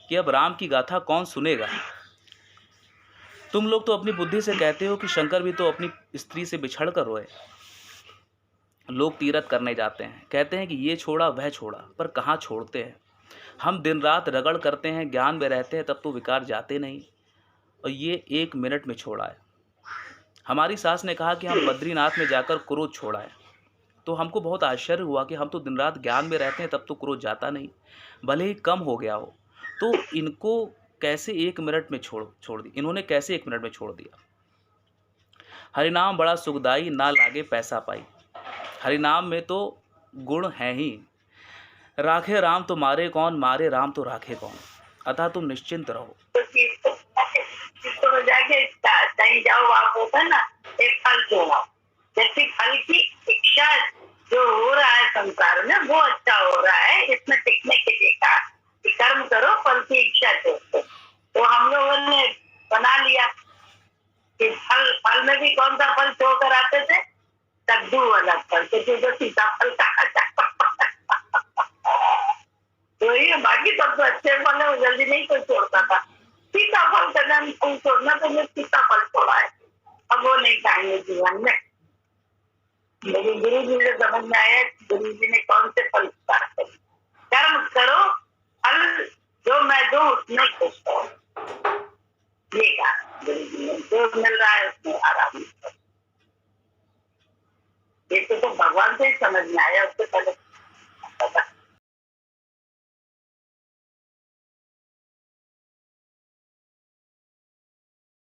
कि अब राम की गाथा कौन सुनेगा। तुम लोग तो अपनी बुद्धि से कहते हो कि शंकर भी तो अपनी स्त्री से बिछड़ कर रोए। लोग तीरथ करने जाते हैं, कहते हैं कि ये छोड़ा वह छोड़ा, पर कहाँ छोड़ते हैं। हम दिन रात रगड़ करते हैं, ज्ञान में रहते हैं, तब तो विकार जाते नहीं, और ये 1 मिनट में छोड़ा है। हमारी सास ने कहा कि हम बद्रीनाथ में जाकर क्रोध छोड़ा है, तो हमको बहुत आश्चर्य हुआ कि हम तो दिन रात ज्ञान में रहते हैं, तब तो क्रोध जाता नहीं, भले ही कम हो गया हो। तो इनको कैसे 1 मिनट में छोड़ दी, इन्होंने कैसे 1 मिनट में छोड़ दिया। हरिनाम बड़ा सुखदाई, ना लागे पैसा पाई। हरिनाम में तो गुण हैं ही, राखे राम तो मारे कौन, मारे राम तो राखे कौन। अतः तुम निश्चिंत रहो। तो जाके कहीं जाओ, आप होता ना एक फल चुनाओ, जैसे फल की इच्छा जो हो रहा है संसार में वो अच्छा हो रहा है, इसमें टिकने के लिए कहा कि कर्म करो, फल की इच्छा छोड़ो। तो हम लोगों ने बना लिया कि फल में भी कौन सा फल छोड़कर आते थे, कद्दू वाला फल, तो सीताफल का तो ये बाकी सब तो अच्छे फल है, वो जल्दी नहीं कोई छोड़ता था। सीताफल का नाम फल छोड़ना, तो मैं सीताफल छोड़ा है, अब वो नहीं खाएंगे जीवन में। लेकिन गुरु जी ने समझ में आया, गुरु जी ने कौन से फल कर्म करो, फल जो मैं दूं उसमें खुश हो, ये कहा गुरु जी ने, जो मिल रहा है उसमें आराम। ये तो भगवान से ही समझ में आया, उससे पहले